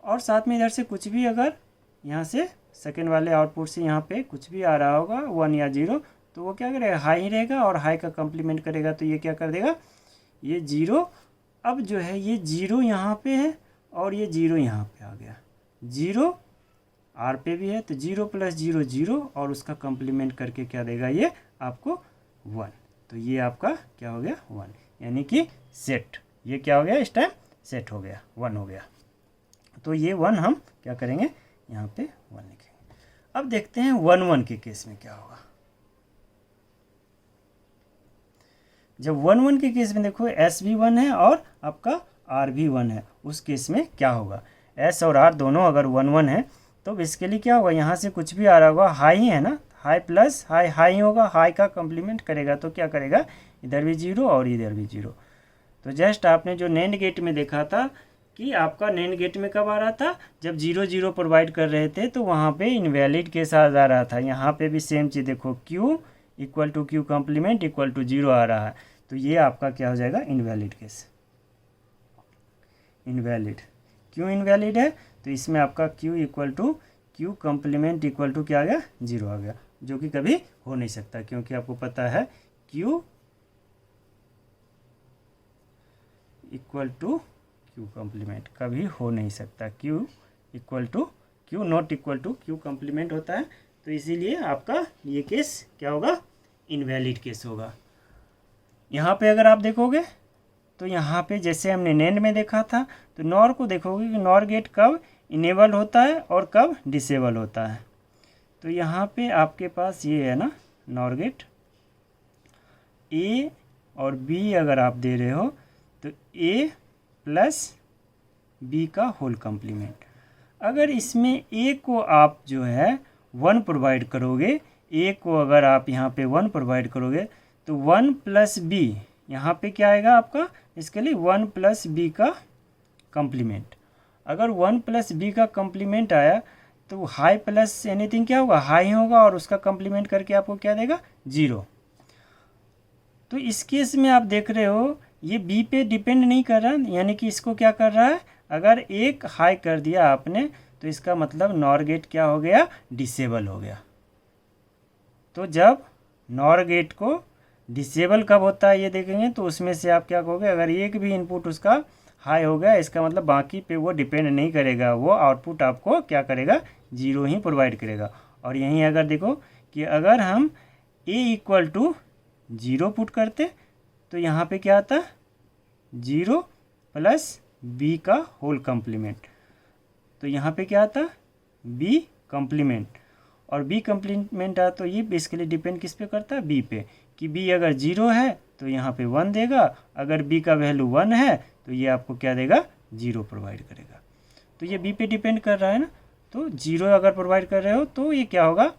और साथ में इधर से कुछ भी अगर यहाँ से सेकेंड वाले आउटपुट से यहाँ पे कुछ भी आ रहा होगा 1 या 0 तो वो क्या करेगा, हाई ही रहेगा और हाई का कंप्लीमेंट करेगा तो ये क्या कर देगा, ये 0। अब जो है ये 0 यहाँ पे है और ये 0 यहाँ पे आ गया, 0 आर पे भी है तो 0 प्लस 0 0 और उसका कंप्लीमेंट करके क्या देगा ये आपको 1। तो ये आपका क्या हो गया 1, यानी कि सेट, ये क्या हो गया इस टाइम सेट हो गया 1 हो गया। तो ये 1 हम क्या करेंगे यहाँ पे 1 लिखेंगे। अब देखते हैं 1 1 के केस में क्या होगा। जब 1 1 के केस में देखो S भी 1 है और आपका R भी 1 है, उस केस में क्या होगा, S और R दोनों अगर 1 1 है तो बेसिकली क्या होगा, यहाँ से कुछ भी आ रहा होगा हाई है ना, हाई प्लस हाई हाई होगा, हाई का कंप्लीमेंट करेगा तो क्या करेगा, इधर भी 0 और इधर भी 0। तो जस्ट आपने जो NAND गेट में देखा था कि आपका NAND गेट में कब आ रहा था, जब 0 0 प्रोवाइड कर रहे थे तो वहाँ पे इनवैलिड के साथ आ रहा था। यहाँ पे भी सेम चीज़ देखो, Q equal to Q complement equal to 0 आ रहा है, तो ये आपका क्या हो जाएगा इनवैलिड केस। इनवैलिड क्यों इनवैलिड है, तो इसमें आपका Q equal to Q complement equal to क्या आ गया 0 आ गया, जो कि कभी हो नहीं सकता, क्योंकि आपको पता है Q equal to Q complement कभी हो नहीं सकता, Q equal to Q not equal to Q complement होता है। तो इसीलिए आपका ये केस क्या होगा, इनवैलिड केस होगा। यहाँ पे अगर आप देखोगे तो यहाँ पे जैसे हमने नैंड में देखा था, तो नॉर को देखोगे कि नॉर गेट कब इनेबल होता है और कब डिसेबल होता है। तो यहाँ पे आपके पास ये है ना नॉर गेट, ए और बी अगर आप दे रहे हो तो ए प्लस बी का होल कम्प्लीमेंट। अगर इसमें ए को आप जो है 1 प्रोवाइड करोगे, ए को अगर आप यहाँ पे 1 प्रोवाइड करोगे तो 1 प्लस बी, यहाँ पे क्या आएगा आपका, इसके लिए 1 प्लस बी का कम्प्लीमेंट। अगर 1 प्लस बी का कम्प्लीमेंट आया तो हाई प्लस एनीथिंग क्या होगा, हाई होगा, और उसका कम्प्लीमेंट करके आपको क्या देगा, 0। तो इस केस में आप देख रहे हो ये बी पे डिपेंड नहीं कर रहा, यानी कि इसको क्या कर रहा है, अगर एक हाई कर दिया आपने तो इसका मतलब नॉर गेट क्या हो गया, डिसेबल हो गया। तो जब नॉर गेट को डिसेबल कब होता है ये देखेंगे, तो उसमें से आप क्या कहोगे, अगर एक भी इनपुट उसका हाई हो गया, इसका मतलब बाकी पे वो डिपेंड नहीं करेगा, वो आउटपुट आपको क्या करेगा, 0 ही प्रोवाइड करेगा। और यहीं अगर देखो कि अगर हम ए इक्वल टू 0 पुट करते तो यहाँ पे क्या आता, 0 प्लस बी का होल कम्प्लीमेंट, तो यहाँ पे क्या आता, बी कम्प्लीमेंट। और बी कम्प्लीमेंट आता तो ये बेसिकली डिपेंड किस पे करता है, बी पे, कि बी अगर 0 है तो यहाँ पे 1 देगा, अगर बी का वैल्यू 1 है तो ये आपको क्या देगा, 0 प्रोवाइड करेगा। तो ये बी पे डिपेंड कर रहा है ना, तो 0 अगर प्रोवाइड कर रहे हो तो ये क्या होगा,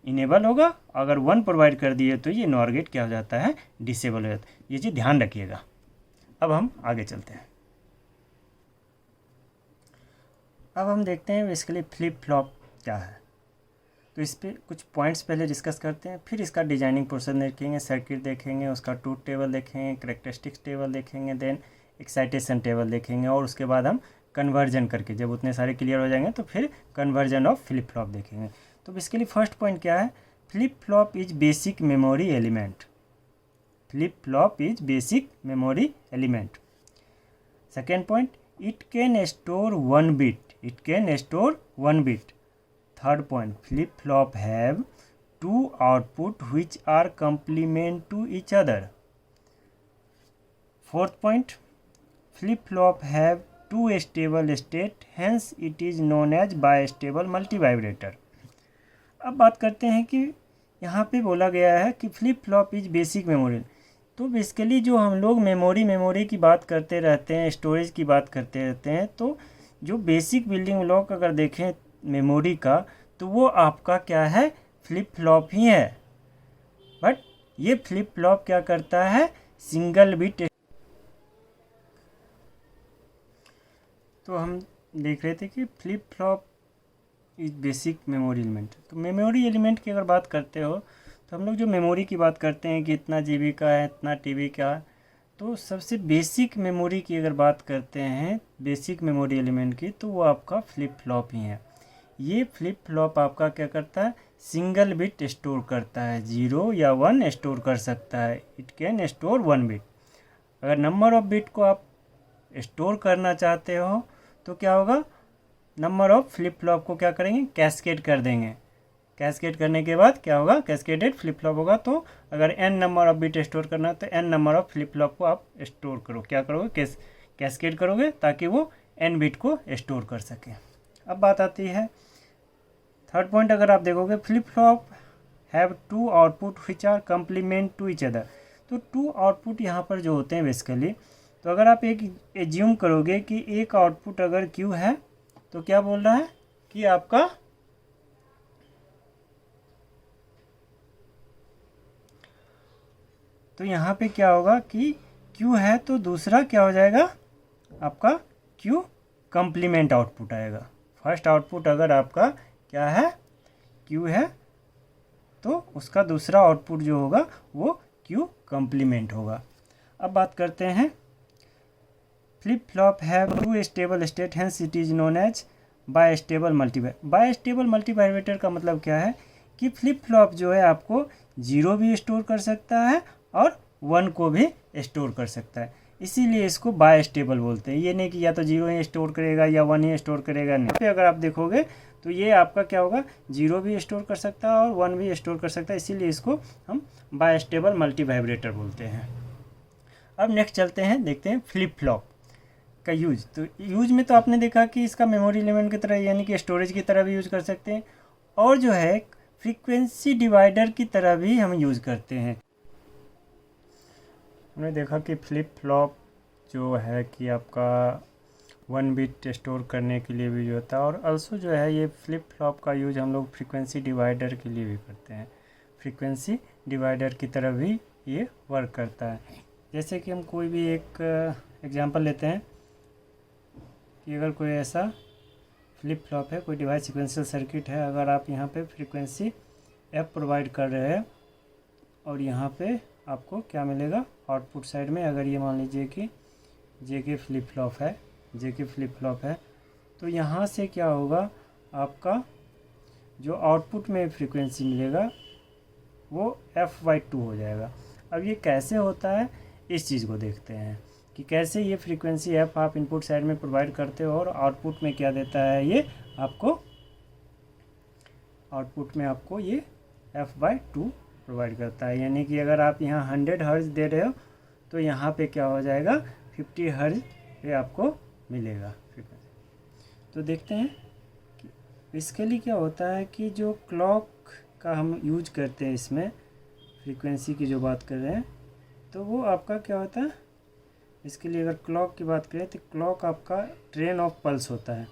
इनेबल होगा, अगर 1 प्रोवाइड कर दिए तो ये नॉर गेट क्या हो जाता है, डिसेबल हो जाता है। ये चीज़ ध्यान रखिएगा। अब हम आगे चलते हैं। अब हम देखते हैं बेसिकली फ्लिप फ्लॉप क्या है। तो इस पर कुछ पॉइंट्स पहले डिस्कस करते हैं, फिर इसका डिजाइनिंग पोर्शन देखेंगे, सर्किट देखेंगे, उसका ट्रूथ टेबल देखेंगे, कैरेक्टरिस्टिक्स टेबल देखेंगे, देन एक्साइटेशन टेबल देखेंगे, और उसके बाद हम कन्वर्जन करके जब उतने सारे क्लियर हो जाएंगे तो फिर कन्वर्जन ऑफ फ्लिप फ्लॉप देखेंगे। तो बेसिकली फर्स्ट पॉइंट क्या है, flip flop is basic memory element. Flip flop is basic memory element. Second point, it can store 1 bit. It can store 1 bit. Third point, flip flop have 2 output which are complement to each other. Fourth point, flip flop have 2 stable state, hence it is known as bistable multivibrator. अब बात करते हैं कि यहाँ पे बोला गया है कि flip flop is basic memory. तो बेसिकली जो हम लोग मेमोरी की बात करते रहते हैं, स्टोरेज की बात करते रहते हैं, तो जो बेसिक बिल्डिंग ब्लॉक अगर देखें मेमोरी का तो वो आपका क्या है, फ्लिप फ्लॉप ही है। बट ये फ्लिप फ्लॉप क्या करता है, सिंगल बिट। तो हम देख रहे थे कि flip flop is basic memory element. तो मेमोरी एलिमेंट की अगर बात करते हो तो हम लोग जो मेमोरी की बात करते हैं कि इतना GB का है, इतना TB का है, तो सबसे बेसिक मेमोरी की अगर बात करते हैं, बेसिक मेमोरी एलिमेंट की, तो वो आपका फ्लिप फ्लॉप ही है। ये फ्लिप फ्लॉप आपका क्या करता है, सिंगल बिट स्टोर करता है, 0 या 1 स्टोर कर सकता है। It can store 1 bit. अगर नंबर ऑफ बिट को आप स्टोर करना चाहते हो तो क्या होगा, नंबर ऑफ फ्लिप फ्लॉप को क्या करेंगे, कैस्केड कर देंगे। कैस्केड करने के बाद क्या होगा, कैस्केडेड फ्लिप फ्लॉप होगा। तो अगर n number of bit store करना है तो n number of flip flop को आप स्टोर करो, क्या करोगे, कैस्केड करोगे, ताकि वो n बिट को स्टोर कर सके। अब बात आती है थर्ड पॉइंट, अगर आप देखोगे flip flop have 2 output which are complement to each other. तो 2 आउटपुट यहाँ पर जो होते हैं बेसिकली, तो अगर आप एक एज्यूम करोगे कि एक आउटपुट अगर Q है तो क्या बोल रहा है कि आपका तो यहाँ पे क्या होगा कि Q है तो दूसरा क्या हो जाएगा, आपका Q कम्प्लीमेंट आउटपुट आएगा। फर्स्ट आउटपुट अगर आपका क्या है, Q है, तो उसका दूसरा आउटपुट जो होगा वो Q कम्प्लीमेंट होगा। अब बात करते हैं, flip flop have 2 stable state, hence it is known as bistable multivibrator. Bistable multivibrator का मतलब क्या है कि फ्लिप फ्लॉप जो है आपको 0 भी स्टोर कर सकता है और 1 को भी स्टोर कर सकता है, इसीलिए इसको बायस्टेबल बोलते हैं। ये नहीं कि या तो 0 ही स्टोर करेगा या 1 ही स्टोर करेगा, नहीं। अगर आप देखोगे तो ये आपका क्या होगा, 0 भी स्टोर कर सकता है और 1 भी स्टोर कर सकता है, इसीलिए इसको हम बायस्टेबल मल्टीवाइब्रेटर बोलते हैं। अब नेक्स्ट चलते हैं, देखते हैं फ्लिप फ्लॉप का यूज। तो यूज में तो आपने देखा कि इसका मेमोरी एलिमेंट की तरह यानी कि स्टोरेज की तरह भी यूज़ कर सकते हैं, और जो है फ्रीक्वेंसी डिवाइडर की तरह भी हम यूज़ करते हैं। हमने देखा कि फ्लिप फ्लॉप जो है कि आपका 1 बिट स्टोर करने के लिए भी यूज होता है, और अल्सो जो है ये फ्लिप फ्लॉप का यूज हम लोग फ्रीक्वेंसी डिवाइडर के लिए भी करते हैं। फ्रीक्वेंसी डिवाइडर की तरह भी ये वर्क करता है। जैसे कि हम कोई भी एक एग्जांपल लेते हैं कि अगर कोई ऐसा फ्लिप फ्लॉप है, कोई डिवाइस सीक्वेंशियल सर्किट है, अगर आप यहाँ पे फ्रीक्वेंसी एफ प्रोवाइड कर रहे हैं और यहाँ पे आपको क्या मिलेगा आउटपुट साइड में, अगर ये मान लीजिए कि जे के फ्लिप फ्लॉप है, तो यहाँ से क्या होगा, आपका जो आउटपुट में फ्रीक्वेंसी मिलेगा वो f/2 हो जाएगा। अब ये कैसे होता है, इस चीज़ को देखते हैं कि कैसे ये फ्रीक्वेंसी f आप इनपुट साइड में प्रोवाइड करते हो और आउटपुट में क्या देता है, ये आपको आउटपुट में आपको ये f/2 प्रोवाइड करता है। यानी कि अगर आप यहाँ 100 हर्ट्ज दे रहे हो तो यहाँ पे क्या हो जाएगा, 50 हर्ट्ज पे आपको मिलेगा फ्रीक्वेंसी। तो देखते हैं कि इसके लिए क्या होता है कि जो क्लॉक का हम यूज करते हैं, इसमें फ्रीक्वेंसी की जो बात कर रहे हैं, तो वो आपका क्या होता है, इसके लिए अगर क्लॉक की बात करें तो क्लॉक आपका ट्रेन ऑफ पल्स होता है।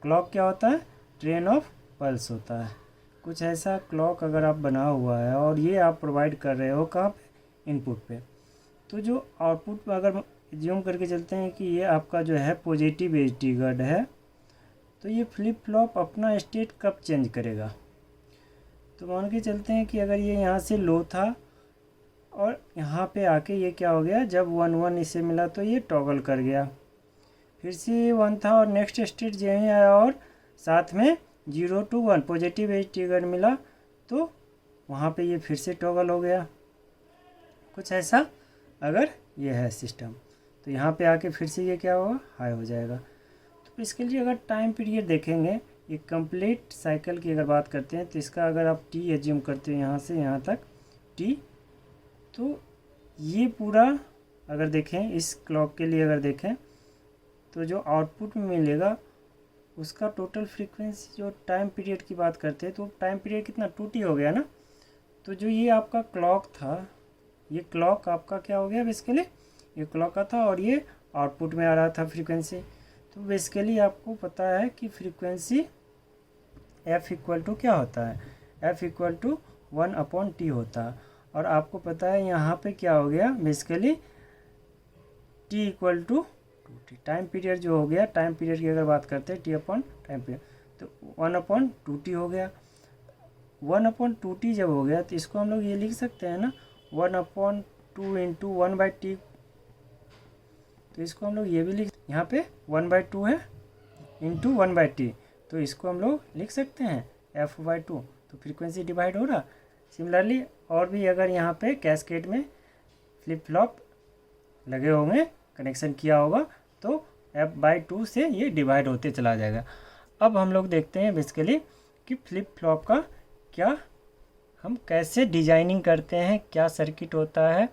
क्लॉक क्या होता है, ट्रेन ऑफ पल्स होता है। कुछ ऐसा क्लॉक अगर आप बना हुआ है और ये आप प्रोवाइड कर रहे हो कहाँ पे, इनपुट पे, तो जो आउटपुट में अगर ज्यूम करके चलते हैं कि ये आपका जो है पॉजिटिव एज ट्रिगर्ड है, तो ये फ्लिप फ्लॉप अपना स्टेट कब चेंज करेगा। तो मान के चलते हैं कि अगर ये यहाँ से लो था और यहाँ पे आके ये क्या हो गया, जब 1 इसे मिला तो ये टॉगल कर गया, फिर से 1 था और नेक्स्ट स्टेट जो ही आया और साथ में 0 to 1 पॉजिटिव एज ट्रिगर मिला, तो वहाँ पे ये फिर से टॉगल हो गया। कुछ ऐसा अगर ये है सिस्टम, तो यहाँ पे आके फिर से ये क्या होगा, हाई हो जाएगा। तो इसके लिए अगर टाइम पीरियड देखेंगे, ये कंप्लीट साइकिल की अगर बात करते हैं, तो इसका अगर आप टी एज्यूम करते हो यहाँ से यहाँ तक टी, तो ये पूरा अगर देखें इस क्लॉक के लिए अगर देखें तो जो आउटपुट में मिलेगा उसका टोटल फ्रीक्वेंसी, जो टाइम पीरियड की बात करते हैं तो टाइम पीरियड कितना 2t हो गया ना। तो जो ये आपका क्लॉक था, ये क्लॉक आपका क्या हो गया, बेसिकली ये क्लॉक का था और ये आउटपुट में आ रहा था फ्रीक्वेंसी। तो बेसिकली आपको पता है कि फ्रीक्वेंसी f इक्वल टू क्या होता है, f इक्वल टू 1/t होता है। और आपको पता है यहाँ पे क्या हो गया, basically t equal to 2t, time period जो हो गया, टाइम पीरियड की अगर बात करते हैं t अपॉन टाइम पीरियड, तो 1/2t हो गया। 1/2t जब हो गया तो इसको हम लोग ये लिख सकते हैं ना, 1/2 इंटू 1/t, तो इसको हम लोग ये भी लिख, यहाँ पे 1/2 है इंटू 1/t, तो इसको हम लोग लिख सकते हैं f/2, तो फ्रीक्वेंसी डिवाइड हो रहा। सिमिलरली और भी अगर यहाँ पे कैस्केड में फ्लिप फ्लॉप लगे होंगे, कनेक्शन किया होगा, तो f/2 से ये डिवाइड होते चला जाएगा। अब हम लोग देखते हैं बेसिकली कि फ्लिप फ्लॉप का क्या, हम कैसे डिजाइनिंग करते हैं, क्या सर्किट होता है,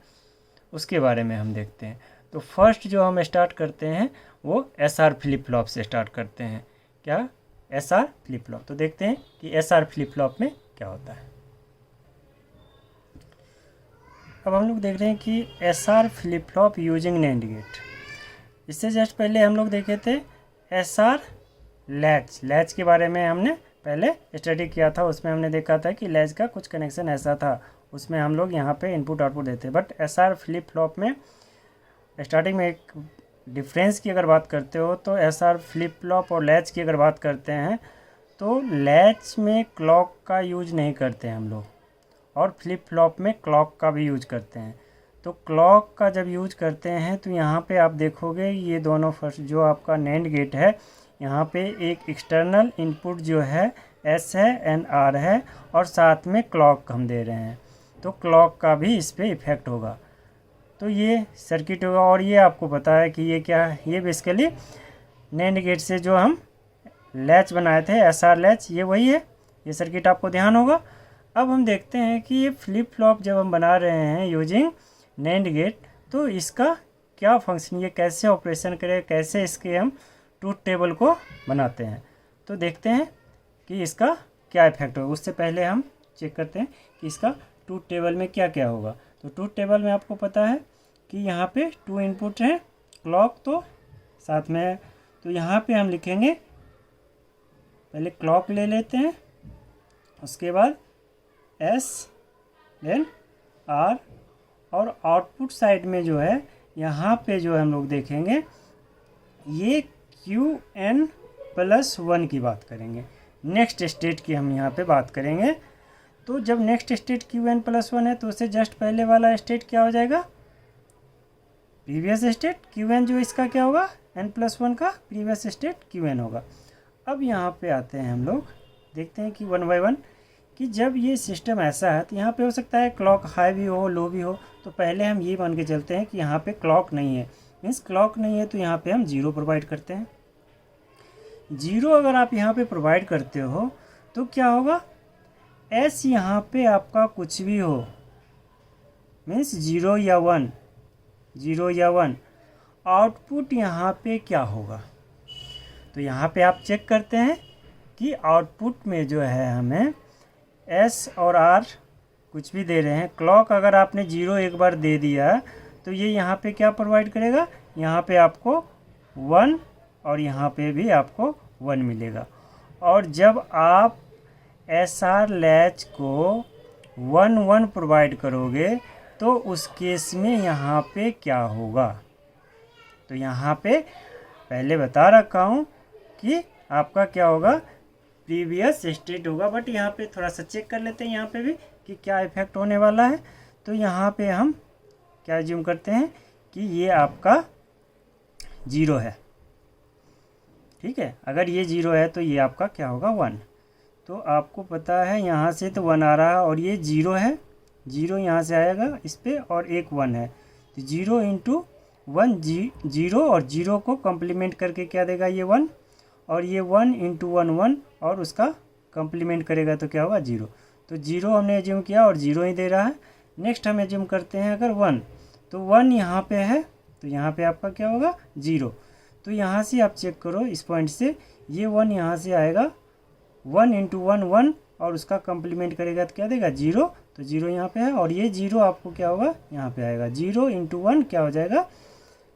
उसके बारे में हम देखते हैं। तो फर्स्ट जो हम स्टार्ट करते हैं वो SR फ्लिप फ्लॉप से स्टार्ट करते हैं। क्या, SR फ्लिप फ्लॉप। तो देखते हैं कि SR फ्लिप फ्लॉप में क्या होता है। अब हम लोग देख रहे हैं कि SR flip flop using NAND gate. इससे जस्ट पहले हम लोग देखे थे SR लैच के बारे में हमने पहले स्टडी किया था। उसमें हमने देखा था कि लैच का कुछ कनेक्शन ऐसा था, उसमें हम लोग यहाँ पे इनपुट आउटपुट देते। बट SR फ्लिप फ्लॉप में स्टार्टिंग में एक डिफरेंस की अगर बात करते हो तो SR फ्लिप फ्लॉप और लैच की अगर बात करते हैं तो लैच में क्लॉक का यूज नहीं करते हैं हम लोग, और फ्लिप फ्लॉप में क्लॉक का भी यूज करते हैं। तो क्लॉक का जब यूज करते हैं तो यहाँ पे आप देखोगे ये दोनों फर्स्ट जो आपका NAND गेट है, यहाँ पे एक एक्सटर्नल इनपुट जो है S है एंड R है, और साथ में क्लॉक हम दे रहे हैं, तो क्लॉक का भी इस पर इफेक्ट होगा। तो ये सर्किट होगा। और ये आपको पता है कि ये क्या है, ये बेसिकली NAND गेट से जो हम लैच बनाए थे SR लैच, ये वही है, ये सर्किट आपको ध्यान होगा। अब हम देखते हैं कि ये फ्लिप फ्लॉप जब हम बना रहे हैं यूजिंग NAND गेट, तो इसका क्या फंक्शन, ये कैसे ऑपरेशन करें, कैसे इसके हम ट्रूथ टेबल को बनाते हैं। तो देखते हैं कि इसका क्या इफेक्ट होगा। उससे पहले हम चेक करते हैं कि इसका ट्रूथ टेबल में क्या क्या होगा। तो ट्रूथ टेबल में आपको पता है कि यहाँ पे 2 इनपुट हैं, क्लॉक तो साथ में है। तो यहाँ पे हम लिखेंगे, पहले क्लॉक ले लेते हैं, उसके बाद S देन R, और आउटपुट साइड में जो है यहाँ पे जो हम लोग देखेंगे ये Qn+1 की बात करेंगे। नेक्स्ट स्टेट की हम यहाँ पे बात करेंगे। तो जब नेक्स्ट स्टेट Qn+1 है तो उससे जस्ट पहले वाला स्टेट क्या हो जाएगा, प्रीवियस स्टेट Qn, जो इसका क्या होगा n+1 का प्रीवियस स्टेट Qn होगा। अब यहाँ पे आते हैं हम लोग, देखते हैं कि 1 बाय 1 कि जब ये सिस्टम ऐसा है तो यहाँ पे हो सकता है क्लॉक हाई भी हो, लो भी हो। तो पहले हम ये मान के चलते हैं कि यहाँ पे क्लॉक नहीं है, मीन्स क्लॉक नहीं है, तो यहाँ पे हम 0 प्रोवाइड करते हैं। 0 अगर आप यहाँ पे प्रोवाइड करते हो तो क्या होगा, S यहाँ पे आपका कुछ भी हो, मीन्स 0 या 1, 0 या 1, आउटपुट यहाँ पे क्या होगा। तो यहाँ पे आप चेक करते हैं कि आउटपुट में जो है हमें S और R कुछ भी दे रहे हैं। क्लॉक अगर आपने 0 एक बार दे दिया तो ये यहाँ पे क्या प्रोवाइड करेगा, यहाँ पे आपको 1 और यहाँ पे भी आपको 1 मिलेगा। और जब आप SR लैच को 1 1 प्रोवाइड करोगे तो उस केस में यहाँ पे क्या होगा। तो यहाँ पे पहले बता रखा हूँ कि आपका क्या होगा, प्रीवियस स्टेट होगा। बट यहाँ पे थोड़ा सा चेक कर लेते हैं यहाँ पे भी कि क्या इफेक्ट होने वाला है। तो यहाँ पे हम क्या एज्यूम करते हैं कि ये आपका 0 है, ठीक है। अगर ये 0 है तो ये आपका क्या होगा 1। तो आपको पता है यहाँ से तो 1 आ रहा है और ये 0 है, 0 यहाँ से आएगा इस पर और एक 1 है। तो 0 इंटू 1 0, और 0 को कम्प्लीमेंट करके क्या देगा ये 1, और ये 1 इंटू 1 1, और उसका कम्प्लीमेंट करेगा तो क्या होगा 0। तो 0 हमने एज्यूम किया और 0 ही दे रहा है। नेक्स्ट हम एज्यूम करते हैं अगर 1, तो 1 यहाँ पे है तो यहाँ पे आपका क्या होगा 0। तो यहाँ से आप चेक करो इस पॉइंट से, ये 1 यहाँ से आएगा, 1 इंटू 1 1, और उसका कम्प्लीमेंट करेगा तो क्या देगा 0। तो 0 यहाँ पे है, और ये 0 आपको क्या होगा यहाँ पे आएगा, 0 इंटू 1 क्या हो जाएगा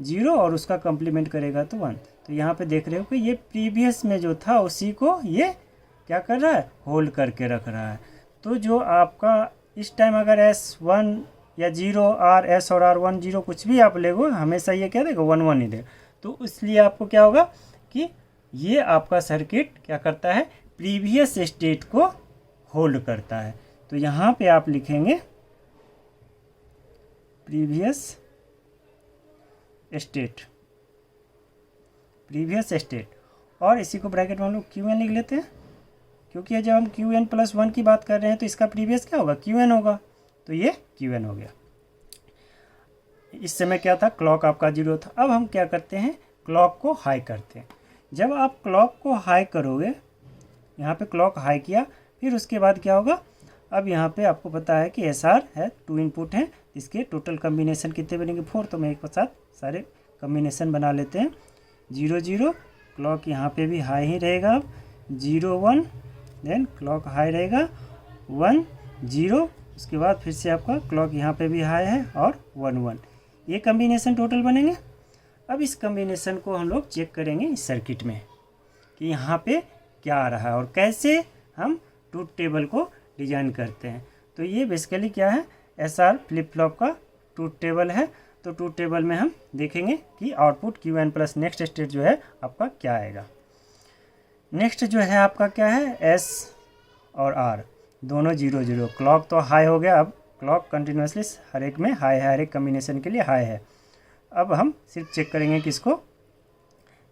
0, और उसका कम्प्लीमेंट करेगा तो 1। तो यहाँ पे देख रहे हो कि ये प्रीवियस में जो था उसी को ये क्या कर रहा है, होल्ड करके रख रहा है। तो जो आपका इस टाइम अगर S1 या 0 R, S और R 1 0 कुछ भी आप लेगो, हमेशा ये क्या देगा 1 1 ही देगा। तो इसलिए आपको क्या होगा कि ये आपका सर्किट क्या करता है, प्रीवियस स्टेट को होल्ड करता है। तो यहाँ पे आप लिखेंगे प्रीवियस स्टेट, प्रीवियस स्टेट, और इसी को ब्रैकेट में हम लोग Qn लिख लेते हैं, क्योंकि जब हम Qn+1 की बात कर रहे हैं तो इसका प्रीवियस क्या होगा Qn होगा। तो ये Qn हो गया। इस समय क्या था, क्लॉक आपका 0 था। अब हम क्या करते हैं, क्लॉक को हाई करते हैं। जब आप क्लॉक को हाई करोगे, यहाँ पे क्लॉक हाई किया, फिर उसके बाद क्या होगा, अब यहाँ पे आपको पता है कि SR है, 2 इनपुट हैं, इसके टोटल कम्बिनेशन कितने बनेंगे 4। तो मैं एक साथ सारे कम्बिनेशन बना लेते हैं। 0 0, क्लॉक यहाँ पे भी हाई ही रहेगा। अब 0 1, देन क्लॉक हाई रहेगा 1 0, उसके बाद फिर से आपका क्लॉक यहाँ पे भी हाई है और 1 1, ये कम्बिनेशन टोटल बनेंगे। अब इस कम्बिनेशन को हम लोग चेक करेंगे इस सर्किट में कि यहाँ पे क्या आ रहा है और कैसे हम ट्रूथ टेबल को डिजाइन करते हैं। तो ये बेसिकली क्या है, SR फ्लिप फ्लॉप का ट्रूथ टेबल है। तो ट्रूथ टेबल में हम देखेंगे कि output Qn plus next state जो है आपका क्या आएगा। नेक्स्ट जो है आपका क्या है, S और R दोनों 0 0, क्लॉक तो हाई हो गया। अब क्लॉक कंटिन्यूसली हर एक में हाई है, हर एक कम्बिनेशन के लिए हाई है। अब हम सिर्फ चेक करेंगे किसको,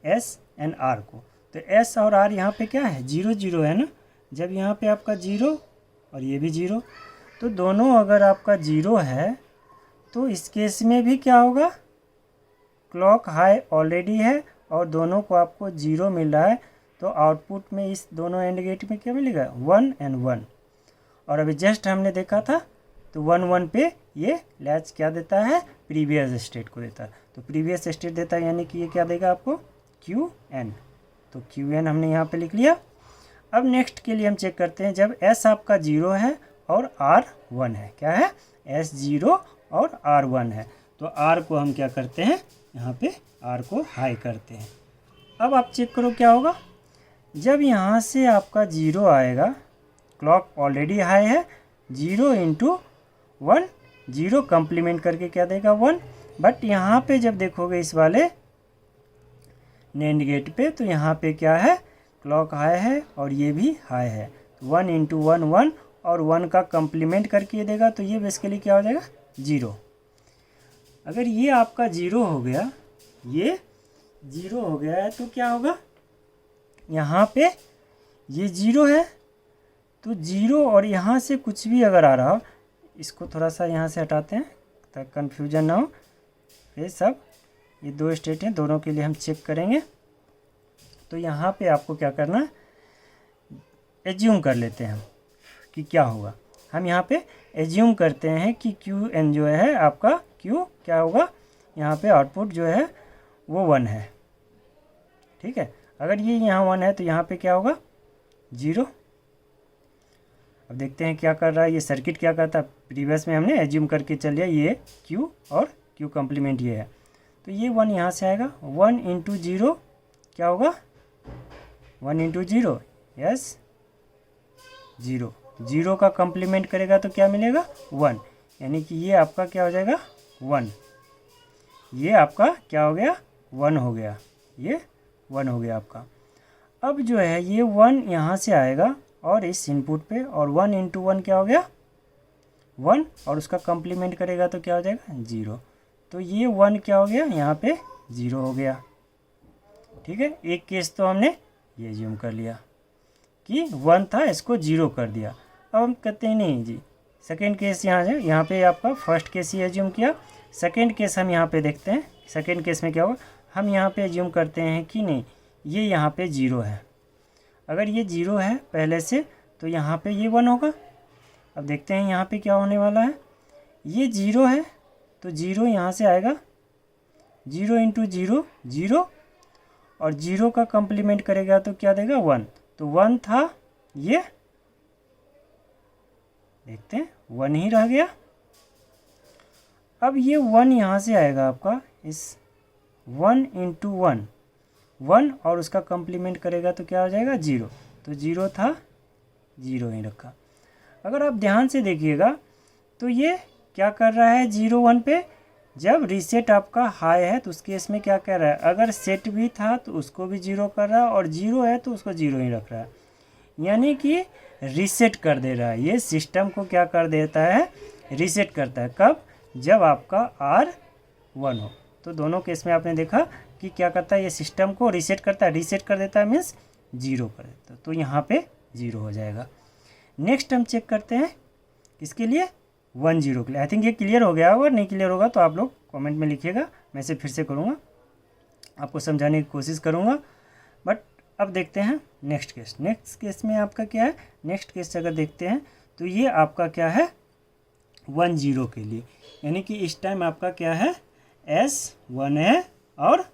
S एंड R को। तो S और R यहाँ पे क्या है 0 0 है ना। जब यहाँ पे आपका 0 और ये भी 0, तो दोनों अगर आपका 0 है तो इस केस में भी क्या होगा, क्लॉक हाई ऑलरेडी है और दोनों को आपको 0 मिल रहा है। तो आउटपुट में इस दोनों एंड गेट में क्या मिलेगा 1 एंड 1। और अभी जस्ट हमने देखा था तो 1 1 पे ये लैच क्या देता है, प्रीवियस स्टेट को देता है। तो प्रीवियस स्टेट देता है, यानी कि ये क्या देगा आपको क्यू एन। तो क्यू एन हमने यहाँ पे लिख लिया। अब नेक्स्ट के लिए हम चेक करते हैं, जब एस आपका 0 है और आर 1 है, क्या है एस 0 और आर 1 है, तो आर को हम क्या करते हैं, यहाँ पे आर को हाई करते हैं। अब आप चेक करो क्या होगा, जब यहाँ से आपका 0 आएगा, क्लॉक ऑलरेडी हाई है, 0 इंटू 1, 0 कंप्लीमेंट करके क्या देगा 1। बट यहाँ पे जब देखोगे इस वाले NAND गेट पे, तो यहाँ पे क्या है, क्लॉक हाई है और ये भी हाई है, 1 इंटू 1 1 और 1 का कंप्लीमेंट करके ये देगा, तो ये बेसिकली क्या हो जाएगा 0। अगर ये आपका 0 हो गया, ये 0 हो गया है, तो क्या होगा, यहाँ पे ये 0 है, तो 0 और यहाँ से कुछ भी अगर आ रहा हो, इसको थोड़ा सा यहाँ से हटाते हैं ताकि कन्फ्यूजन ना हो। फिर सब ये 2 स्टेट हैं, दोनों के लिए हम चेक करेंगे। तो यहाँ पे आपको क्या करना है, एज्यूम कर लेते हैं हम कि क्या होगा। हम यहाँ पे एज्यूम करते हैं कि क्यू एन जो है आपका, क्यू क्या होगा, यहाँ पे आउटपुट जो है वो 1 है, ठीक है। अगर ये यहाँ 1 है तो यहाँ पे क्या होगा 0। अब देखते हैं क्या कर रहा है ये सर्किट, क्या करता है। प्रीवियस में हमने एज्यूम करके चल लिया ये क्यू और क्यू कम्प्लीमेंट ये है, तो ये 1 यहाँ से आएगा, 1 इंटू 0 क्या होगा, 1 इंटू 0 यस 0, 0 का कम्प्लीमेंट करेगा तो क्या मिलेगा 1, यानी कि ये आपका क्या हो जाएगा 1, ये आपका क्या हो गया 1 हो गया, ये 1 हो गया आपका। अब जो है ये 1 यहाँ से आएगा और इस इनपुट पे, और 1 इंटू 1 क्या हो गया 1, और उसका कम्प्लीमेंट करेगा तो क्या हो जाएगा 0, तो ये 1 क्या हो गया यहाँ पे 0 हो गया, ठीक है। एक केस तो हमने ये ज्यूम कर लिया कि 1 था, इसको 0 कर दिया। अब हम कहते हैं नहीं जी, सेकेंड केस यहाँ पे आपका फर्स्ट केस ही एज्यूम किया, सेकेंड केस हम यहाँ पे देखते हैं। सेकेंड केस में क्या होगा, हम यहाँ पे एज्यूम करते हैं कि नहीं ये यहाँ पे 0 है। अगर ये 0 है पहले से, तो यहाँ पे ये 1 होगा। अब देखते हैं यहाँ पे क्या होने वाला है, ये 0 है तो 0 यहाँ से आएगा, 0 इंटू 0 0, और 0 का कम्प्लीमेंट करेगा तो क्या देगा 1, तो 1 था, ये देखते हैं 1 ही रह गया। अब ये 1 यहाँ से आएगा आपका, इस 1 इंटू 1 1, और उसका कम्प्लीमेंट करेगा तो क्या हो जाएगा 0, तो 0 था 0 ही रखा। अगर आप ध्यान से देखिएगा तो ये क्या कर रहा है 0 1 पे, जब रीसेट आपका हाई है तो उस केस में क्या कर रहा है, अगर सेट भी था तो उसको भी 0 कर रहा है, और 0 है तो उसको 0 ही रख रहा है, यानी कि रीसेट कर दे रहा है। ये सिस्टम को क्या कर देता है, रीसेट करता है। कब, जब आपका R 1 हो। तो दोनों केस में आपने देखा कि क्या करता है, ये सिस्टम को रीसेट करता है, रीसेट कर देता है मीन्स 0 कर देता है, तो यहाँ पे 0 हो जाएगा। नेक्स्ट हम चेक करते हैं किसके लिए, 1 0 के लिए। आई थिंक ये क्लियर हो गया होगा, नहीं क्लियर होगा तो आप लोग कमेंट में लिखिएगा, मैं इसे फिर से करूँगा, आपको समझाने की कोशिश करूँगा। बट अब देखते हैं नेक्स्ट केस। नेक्स्ट केस में आपका क्या है, नेक्स्ट केस अगर देखते हैं तो ये आपका क्या है 1 0 के लिए, यानी कि इस टाइम आपका क्या है S 1 है और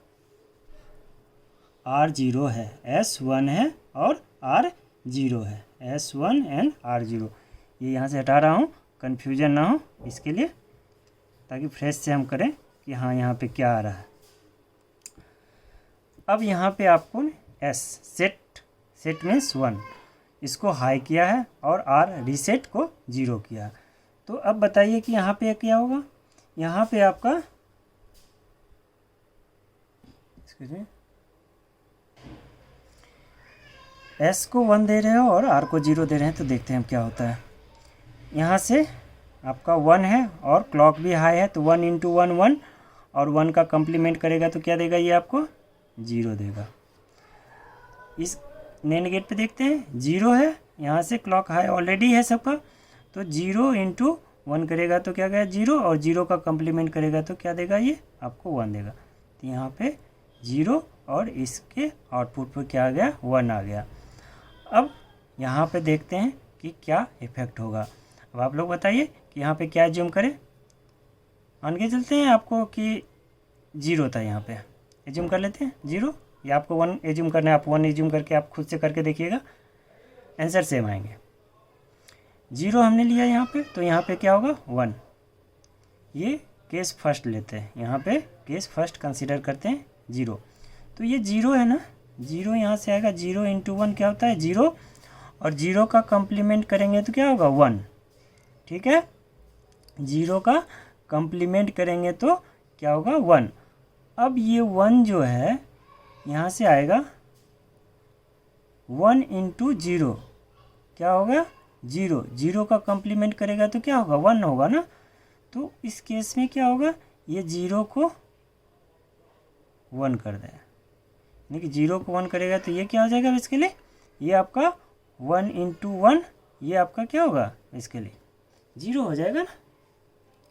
R 0 है, S 1 है और R 0 है, S 1 एंड R 0। ये यहाँ से हटा रहा हूँ, कन्फ्यूजन ना हो इसके लिए, ताकि फ्रेश से हम करें कि हाँ यहाँ पे क्या आ रहा है। अब यहाँ पे आपको S सेट मीन्स 1 इसको हाई किया है और R रीसेट को 0 किया है। तो अब बताइए कि यहाँ पे क्या होगा, यहाँ पे आपका S को 1 दे रहे हो और R को 0 दे रहे हैं, तो देखते हैं क्या होता है। यहाँ से आपका 1 है और क्लॉक भी हाई है, तो 1 इंटू 1 1, और 1 का कम्प्लीमेंट करेगा तो क्या देगा, ये आपको 0 देगा। इस NAND गेट पे देखते हैं 0 है, यहाँ से क्लॉक हाई ऑलरेडी है सबका, तो 0 इंटू 1 करेगा तो क्या गया 0, और 0 का कम्प्लीमेंट करेगा तो क्या देगा, ये आपको 1 देगा। तो यहाँ पे 0 और इसके आउटपुट पर क्या आ गया 1 आ गया। अब यहाँ पे देखते हैं कि क्या इफेक्ट होगा। अब आप लोग बताइए कि यहाँ पे क्या जूम करें। आगे चलते हैं आपको कि जीरो था यहाँ पे, एज्यूम कर लेते हैं जीरो, या आपको वन एज्यूम करना है, आप वन एज्यूम करके आप खुद से करके देखिएगा, आंसर सेम आएंगे। जीरो हमने लिया यहाँ पे, तो यहाँ पे क्या होगा वन, ये केस फर्स्ट लेते हैं, यहाँ पे केस फर्स्ट कंसिडर करते हैं जीरो, तो ये जीरो है ना, जीरो यहाँ से आएगा, जीरो इंटू वन क्या होता है जीरो, और जीरो का कम्प्लीमेंट करेंगे तो क्या होगा वन, ठीक है, जीरो का कम्प्लीमेंट करेंगे तो क्या होगा वन। अब ये वन जो है यहाँ से आएगा, वन इंटू जीरो क्या होगा जीरो, जीरो का कम्प्लीमेंट करेगा तो क्या होगा वन होगा ना, तो इस केस में क्या होगा, ये जीरो को वन कर देगा, यानी कि जीरो को वन करेगा तो ये क्या हो जाएगा इसके लिए, ये आपका वन इंटू वन, ये आपका क्या होगा इसके लिए जीरो हो जाएगा ना,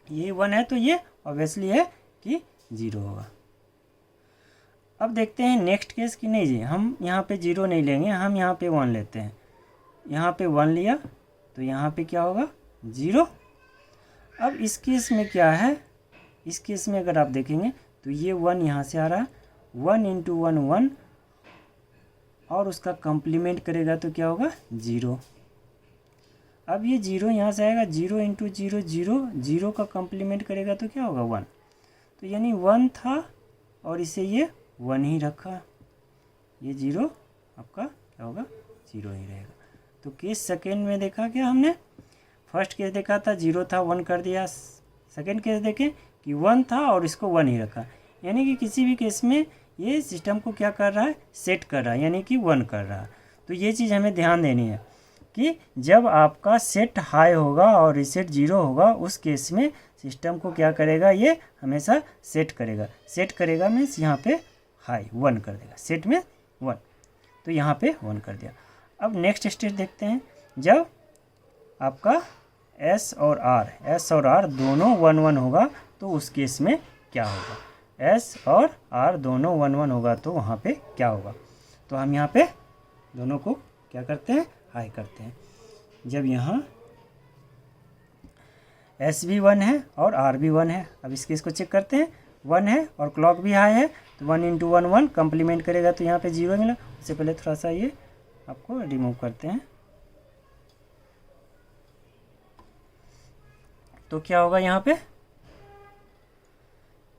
ये वन है तो ये ऑब्वियसली है कि जीरो होगा। अब देखते हैं नेक्स्ट केस कि नहीं जी, हम यहाँ पे जीरो नहीं लेंगे, हम यहाँ पे वन लेते हैं, यहाँ पे वन लिया तो यहाँ पे क्या होगा जीरो। अब इस केस में क्या है, इस केस में अगर आप देखेंगे तो ये वन यहाँ से आ रहा है, वन इंटू वन वन, और उसका कम्प्लीमेंट करेगा तो क्या होगा जीरो। अब ये जीरो यहाँ से आएगा, zero into zero zero, zero का कम्प्लीमेंट करेगा तो क्या होगा वन, तो यानी वन था और इसे ये वन ही रखा, ये जीरो आपका क्या होगा जीरो ही रहेगा। तो केस सेकेंड में देखा क्या हमने, फर्स्ट केस देखा था जीरो था वन कर दिया, सेकेंड केस देखें कि वन था और इसको वन ही रखा, यानी कि किसी भी केस में ये सिस्टम को क्या कर रहा है सेट कर रहा है, यानी कि वन कर रहा है। तो ये चीज़ हमें ध्यान देनी है कि जब आपका सेट हाई होगा और रीसेट जीरो होगा, उस केस में सिस्टम को क्या करेगा, ये हमेशा सेट करेगा, सेट करेगा मीन्स यहाँ पे हाई वन कर देगा, सेट में वन, तो यहाँ पे वन कर दिया। अब नेक्स्ट स्टेज देखते हैं, जब आपका एस और आर दोनों वन वन होगा तो उस केस में क्या होगा, एस और आर दोनों वन वन होगा तो वहाँ पे क्या होगा। तो हम यहाँ पे दोनों को क्या करते हैं हाई करते हैं। जब यहाँ एस भी वन है और आर भी वन है, अब इस केस को चेक करते हैं, वन है और क्लॉक भी हाई है तो one into one one complement करेगा तो यहाँ पे जीरो मिला। उससे पहले थोड़ा सा ये आपको रिमूव करते हैं, तो क्या होगा यहाँ पे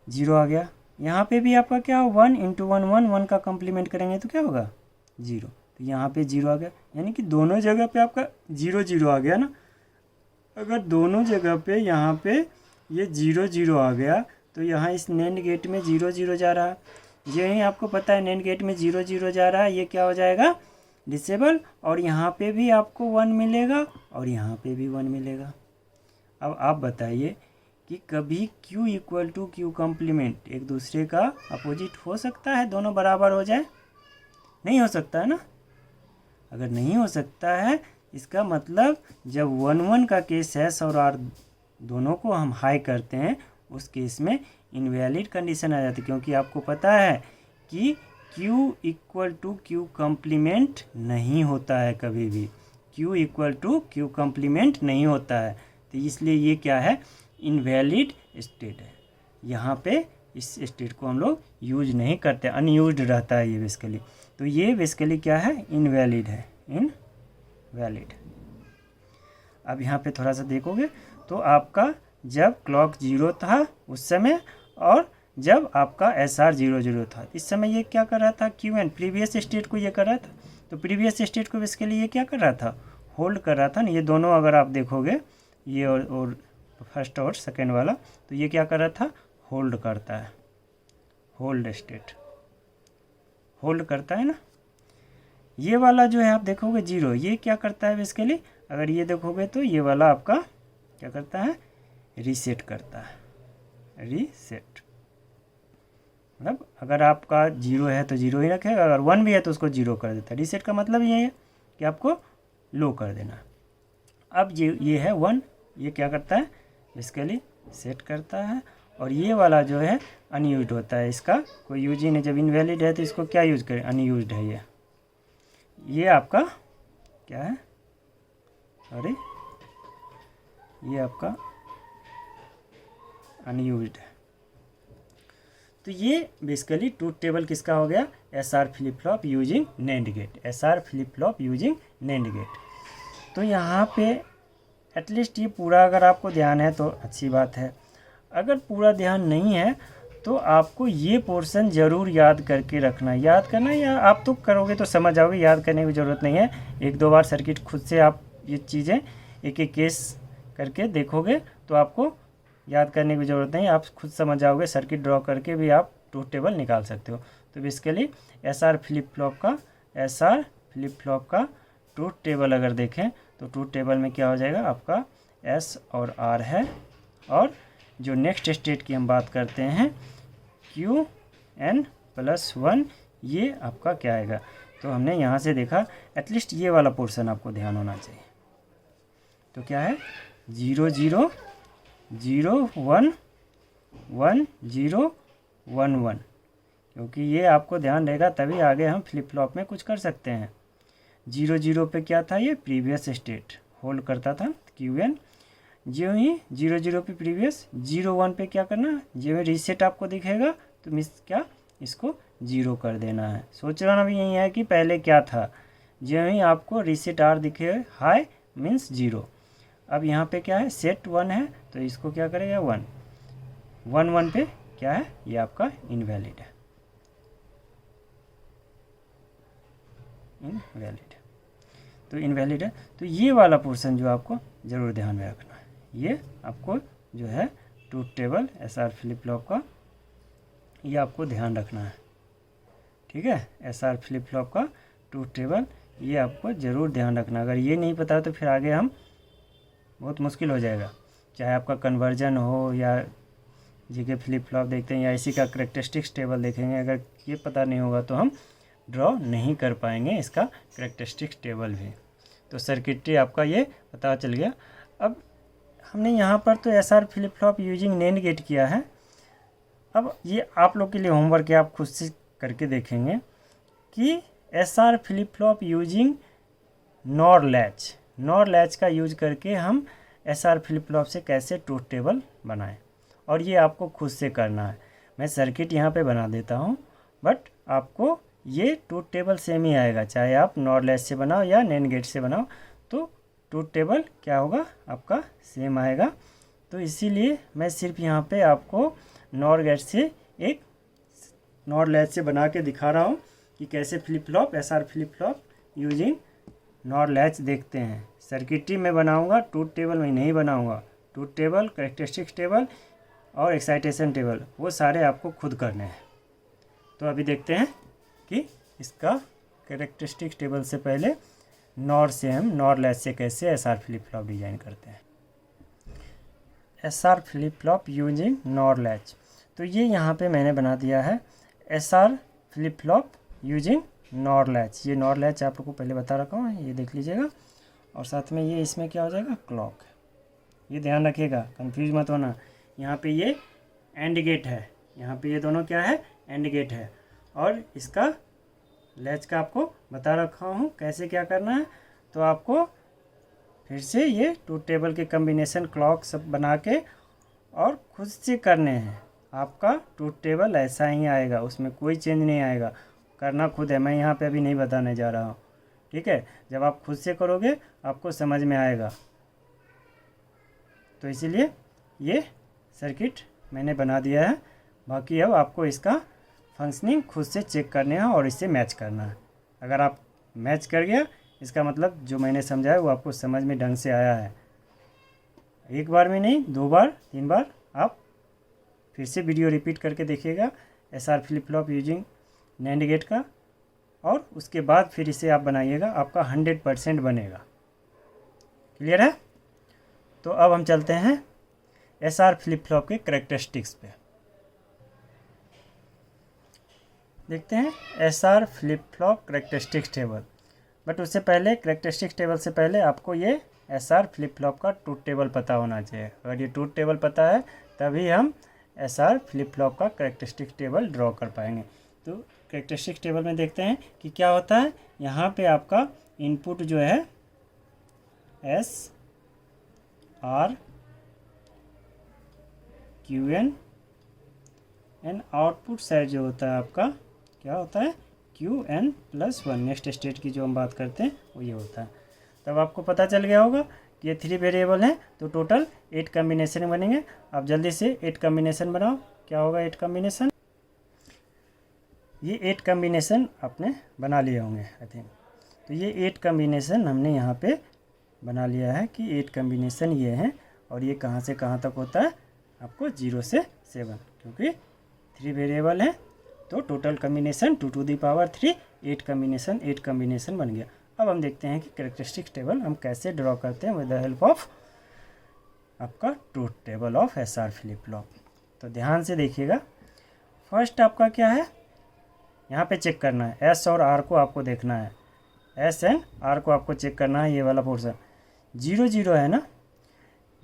जीरो आ गया। यहाँ पे भी आपका क्या हो one into one one, one का कम्प्लीमेंट करेंगे तो क्या होगा जीरो, तो यहाँ पे जीरो आ गया, यानी कि दोनों जगह पे आपका जीरो जीरो आ गया ना। अगर दोनों जगह पे यहाँ पे ये जीरो जीरो आ गया तो यहाँ इस नैंड गेट में जीरो जीरो जा रहा है, यही आपको पता है नैंड गेट में जीरो जीरो जा रहा है, ये क्या हो जाएगा डिसेबल, और यहाँ पे भी आपको वन मिलेगा और यहाँ पे भी वन मिलेगा। अब आप बताइए कि कभी Q equal to Q complement एक दूसरे का अपोजिट हो सकता है, दोनों बराबर हो जाए, नहीं हो सकता है ना। अगर नहीं हो सकता है इसका मतलब जब वन वन का केस एस और आर दोनों को हम हाई करते हैं उस केस में इनवैलिड कंडीशन आ जाती है, क्योंकि आपको पता है कि Q equal to Q complement नहीं होता है, कभी भी Q equal to Q complement नहीं होता है, तो इसलिए ये क्या है इनवैलिड स्टेट है। यहाँ पे इस स्टेट को हम लोग यूज नहीं करते, अनयूज्ड रहता है ये बेसिकली, तो ये बेसिकली क्या है इनवैलिड है, इनवैलिड। अब यहाँ पे थोड़ा सा देखोगे तो आपका जब क्लॉक जीरो था उस समय और जब आपका एस आर जीरो जीरो था, इस समय ये क्या कर रहा था क्यू एन प्रीवियस स्टेट को ये कर रहा था, तो प्रीवियस स्टेट को बेसिकली ये क्या कर रहा था होल्ड कर रहा था ना। ये दोनों अगर आप देखोगे ये और फर्स्ट और सेकेंड वाला, तो ये क्या कर रहा था होल्ड करता है, होल्ड स्टेट होल्ड करता है ना। ये वाला जो है आप देखोगे जीरो, ये क्या करता है बेसिकली, अगर ये देखोगे तो ये वाला आपका क्या करता है रीसेट करता है, रीसेट मतलब अगर आपका जीरो है तो जीरो ही रखेगा, अगर वन भी है तो उसको जीरो कर देता है। रीसेट का मतलब ये है कि आपको लो कर देना। अब ये है वन, ये क्या करता है बेसिकली सेट करता है, और ये वाला जो है अनयूज्ड होता है, इसका कोई यूज ही नहीं। जब इनवैलिड है तो इसको क्या यूज करें, अनयूज्ड है ये आपका क्या है, अरे ये आपका अनयूज्ड है। तो ये बेसिकली ट्रूथ टेबल किसका हो गया, SR flip flop using NAND gate, SR flip flop using NAND gate. तो यहाँ पे एटलीस्ट ये पूरा अगर आपको ध्यान है तो अच्छी बात है, अगर पूरा ध्यान नहीं है तो आपको ये पोर्शन ज़रूर याद करके रखना। याद करना या आप तो करोगे तो समझ आओगे, याद करने की ज़रूरत नहीं है। एक दो बार सर्किट खुद से आप ये चीज़ें एक एक केस करके देखोगे तो आपको याद करने की ज़रूरत नहीं, आप खुद समझ आओगे। सर्किट ड्रॉ करके भी आप ट्रूथ टेबल निकाल सकते हो। तो बेसिकली SR फ्लिप फ्लॉप का ट्रूथ टेबल अगर देखें तो ट्रूथ टेबल में क्या हो जाएगा, आपका S और R है, और जो नेक्स्ट स्टेट की हम बात करते हैं Qn+1, ये आपका क्या आएगा। तो हमने यहाँ से देखा एटलीस्ट ये वाला पोर्शन आपको ध्यान होना चाहिए। तो क्या है 0 0 0 1 1 0 1 1, क्योंकि ये आपको ध्यान रहेगा तभी आगे हम फ्लिप फ्लॉप में कुछ कर सकते हैं। 0 0 पे क्या था, ये प्रीवियस स्टेट होल्ड करता था Qn। जो ही 0 0 पे प्रीवियस, 0 1 पे क्या करना, जो रीसेट आपको दिखेगा तो मिस क्या इसको 0 कर देना है। सोचना भी यही है कि पहले क्या था, जो ही आपको रीसेट R दिखे हाई मीन्स 0। अब यहाँ पे क्या है, सेट 1 है तो इसको क्या करेगा 1 1 1 पे क्या है, ये आपका इनवैलिड है, इनवैलिड। तो इनवैलिड है, तो ये वाला पोर्शन जो आपको ज़रूर ध्यान में रखना है। ये आपको जो है truth table SR flip flop का, ये आपको ध्यान रखना है, ठीक है। SR फ्लिप फ्लॉप का ट्रूथ टेबल ये आपको ज़रूर ध्यान रखना। अगर ये नहीं पता तो फिर आगे हम बहुत मुश्किल हो जाएगा, चाहे आपका कन्वर्जन हो या जीके फ्लिप फ्लॉप देखते हैं या इसी का करैक्टरिस्टिक्स टेबल देखेंगे, अगर ये पता नहीं होगा तो हम ड्रॉ नहीं कर पाएंगे इसका करैक्टरिस्टिक्स टेबल भी। तो सर्किटरी आपका ये पता चल गया। अब हमने यहाँ पर तो SR flip flop using NAND gate किया है। अब ये आप लोग के लिए होमवर्क है, आप खुद से करके देखेंगे कि SR flip flop using NOR latch का यूज करके हम SR फ्लिप फ्लॉप से कैसे ट्रूथ टेबल बनाएं, और ये आपको खुद से करना है। मैं सर्किट यहाँ पे बना देता हूँ, बट आपको ये ट्रूथ टेबल सेम ही आएगा, चाहे आप NOR लैच से बनाओ या NAND गेट से बनाओ, तो ट्रूथ टेबल क्या होगा आपका सेम आएगा। तो इसीलिए मैं सिर्फ यहाँ पे आपको NOR गेट से एक NOR लैच से बना के दिखा रहा हूँ कि कैसे flip flop SR flip flop using NOR latch देखते हैं। सर्किटरी में बनाऊंगा, ट्रूथ टेबल में नहीं बनाऊंगा। ट्रूथ टेबल, करैक्टरिस्टिक्स टेबल और एक्साइटेशन टेबल वो सारे आपको खुद करने हैं। तो अभी देखते हैं कि इसका करैक्टरिस्टिक्स टेबल से पहले NOR से हम NOR लैच से कैसे SR फ्लिप फ्लॉप डिजाइन करते हैं। SR flip flop using NOR latch, तो ये यहाँ पे मैंने बना दिया है SR flip flop using NOR latch. ये NOR लैच आप लोग को पहले बता रखा हूँ, ये देख लीजिएगा। और साथ में ये इसमें क्या हो जाएगा, क्लॉक। ये ध्यान रखिएगा, कंफ्यूज मत होना। यहाँ पे ये एंड गेट है, यहाँ पे ये दोनों क्या है, एंड गेट है। और इसका लैच का आपको बता रखा हूँ कैसे क्या करना है। तो आपको फिर से ये ट्रूथ टेबल के कम्बिनेशन क्लॉक सब बना के और खुद से करने हैं। आपका ट्रूथ टेबल ऐसा ही आएगा, उसमें कोई चेंज नहीं आएगा, करना खुद है। मैं यहाँ पे अभी नहीं बताने जा रहा हूँ, ठीक है। जब आप खुद से करोगे आपको समझ में आएगा। तो इसीलिए ये सर्किट मैंने बना दिया है। बाकी अब आपको इसका फंक्शनिंग खुद से चेक करने हैं और इससे मैच करना है। अगर आप मैच कर गया, इसका मतलब जो मैंने समझाया वो आपको समझ में ढंग से आया है। एक बार में नहीं, 2 बार 3 बार आप फिर से वीडियो रिपीट करके देखिएगा SR flip flop using NAND gate का, और उसके बाद फिर इसे आप बनाइएगा, आपका 100% बनेगा। क्लियर है। तो अब हम चलते हैं SR फ्लिप फ्लॉप के करैक्टरिस्टिक्स पे, देखते हैं SR flip flop characteristics table. But उससे पहले, करैक्टरिस्टिक्स टेबल से पहले आपको ये SR फ्लिप फ्लॉप का ट्रूथ टेबल पता होना चाहिए। अगर ये ट्रूथ टेबल पता है तभी हम SR फ्लिप फ्लॉप का करैक्टरिस्टिक्स टेबल ड्रॉ कर पाएंगे। तो करैक्टरिस्टिक्स टेबल में देखते हैं कि क्या होता है। यहाँ पे आपका इनपुट जो है SR Qn and output side जो होता है आपका क्या होता है Qn+1। नेक्स्ट स्टेट की जो हम बात करते हैं वो ये होता है। तब आपको पता चल गया होगा कि ये 3 वेरिएबल हैं तो टोटल 8 कम्बिनेशन बनेंगे। आप जल्दी से 8 कम्बिनेशन बनाओ। क्या होगा 8 कम्बिनेशन? ये 8 कम्बिनेशन आपने बना लिए होंगे आई थिंक। तो ये 8 कम्बिनेशन हमने यहाँ पे बना लिया है कि 8 कम्बिनेशन ये हैं और ये कहाँ से कहाँ तक होता है आपको 0 से 7, क्योंकि 3 वेरिएबल हैं तो total combination 2 to the power 3 8 combination बन गया। अब हम देखते हैं कि कैरेक्टरिस्टिक्स टेबल हम कैसे ड्रॉ करते हैं विद द हेल्प ऑफ आपका truth table of SR flip flop. तो ध्यान से देखिएगा। फर्स्ट आपका क्या है, यहाँ पे चेक करना है S और R को आपको देखना है, S एंड R को आपको चेक करना है। ये वाला पोर्शन 0 0 है ना।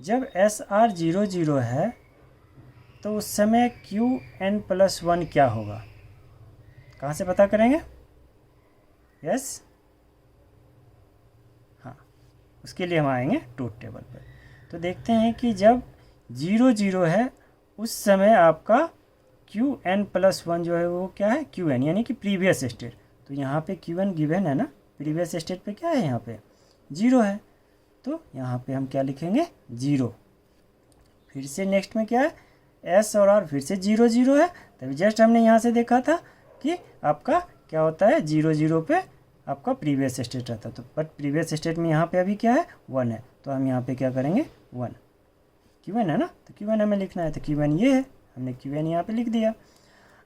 जब SR 0 0 है तो उस समय Qn+1 क्या होगा, कहाँ से पता करेंगे? यस हाँ, उसके लिए हम आएंगे ट्रूथ टेबल पर। तो देखते हैं कि जब 0 0 है उस समय आपका Qn+1 जो है वो क्या है Qn, यानी कि प्रीवियस स्टेट। तो यहाँ पे Qn गिवन है ना, प्रीवियस स्टेट पे क्या है यहाँ पे 0 है, तो यहाँ पे हम क्या लिखेंगे 0। फिर से नेक्स्ट में क्या है S और R फिर से 0 0 है। तभी जस्ट हमने यहाँ से देखा था कि आपका क्या होता है 0 0 पे आपका प्रीवियस स्टेट रहता है। तो बट प्रीवियस स्टेट में यहाँ पे अभी क्या है 1 है, तो हम यहाँ पे क्या करेंगे 1। Qn है ना, तो Qn हमें लिखना है, तो Qn ये है, हमने Qn यहाँ पे लिख दिया।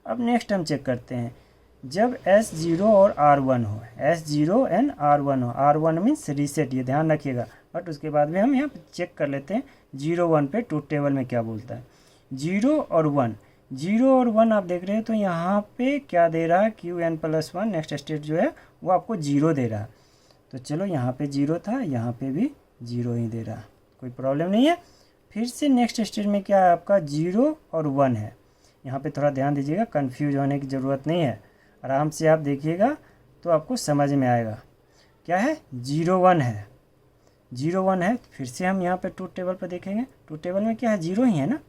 अब नेक्स्ट हम चेक करते हैं जब S0 और R1 हो, S0 एंड R1 हो, R1 मीन्स रीसेट, ये ध्यान रखिएगा। बट उसके बाद भी हम यहाँ पे चेक कर लेते हैं 0 1 पे ट्रूथ टेबल में क्या बोलता है। 0 और 1, 0 और 1 आप देख रहे हैं तो यहाँ पे क्या दे रहा है Qn+1, नेक्स्ट स्टेट जो है वो आपको 0 दे रहा है। तो चलो यहाँ पे 0 था, यहाँ पे भी 0 ही दे रहा है, कोई प्रॉब्लम नहीं है। फिर से नेक्स्ट स्टेज में क्या है आपका 0 और 1 है। यहाँ पे थोड़ा ध्यान दीजिएगा, कंफ्यूज होने की ज़रूरत नहीं है, आराम से आप देखिएगा तो आपको समझ में आएगा। क्या है 0 1 है, 0 1 है। फिर से हम यहाँ पे ट्रूथ टेबल पर देखेंगे, ट्रूथ टेबल में क्या है 0 ही है ना,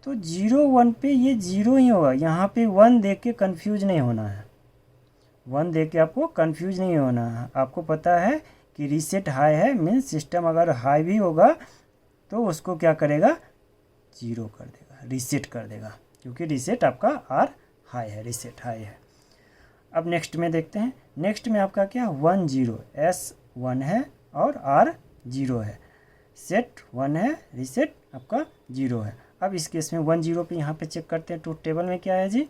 तो 0 1 पे ये 0 ही होगा। यहाँ पे 1 देख के कन्फ्यूज नहीं होना है, 1 देख के आपको कन्फ्यूज नहीं होना है। आपको पता है कि रीसेट हाई है, मीन्स सिस्टम अगर हाई भी होगा तो उसको क्या करेगा 0 कर देगा, रीसेट कर देगा, क्योंकि रीसेट आपका R हाई है, रीसेट हाई है। अब नेक्स्ट में देखते हैं, नेक्स्ट में आपका क्या 1 0, S 1 है और R 0 है, सेट 1 है, रीसेट आपका 0 है। अब इस केस में 1 0 पे यहाँ पे चेक करते हैं ट्रूथ टेबल में क्या है जी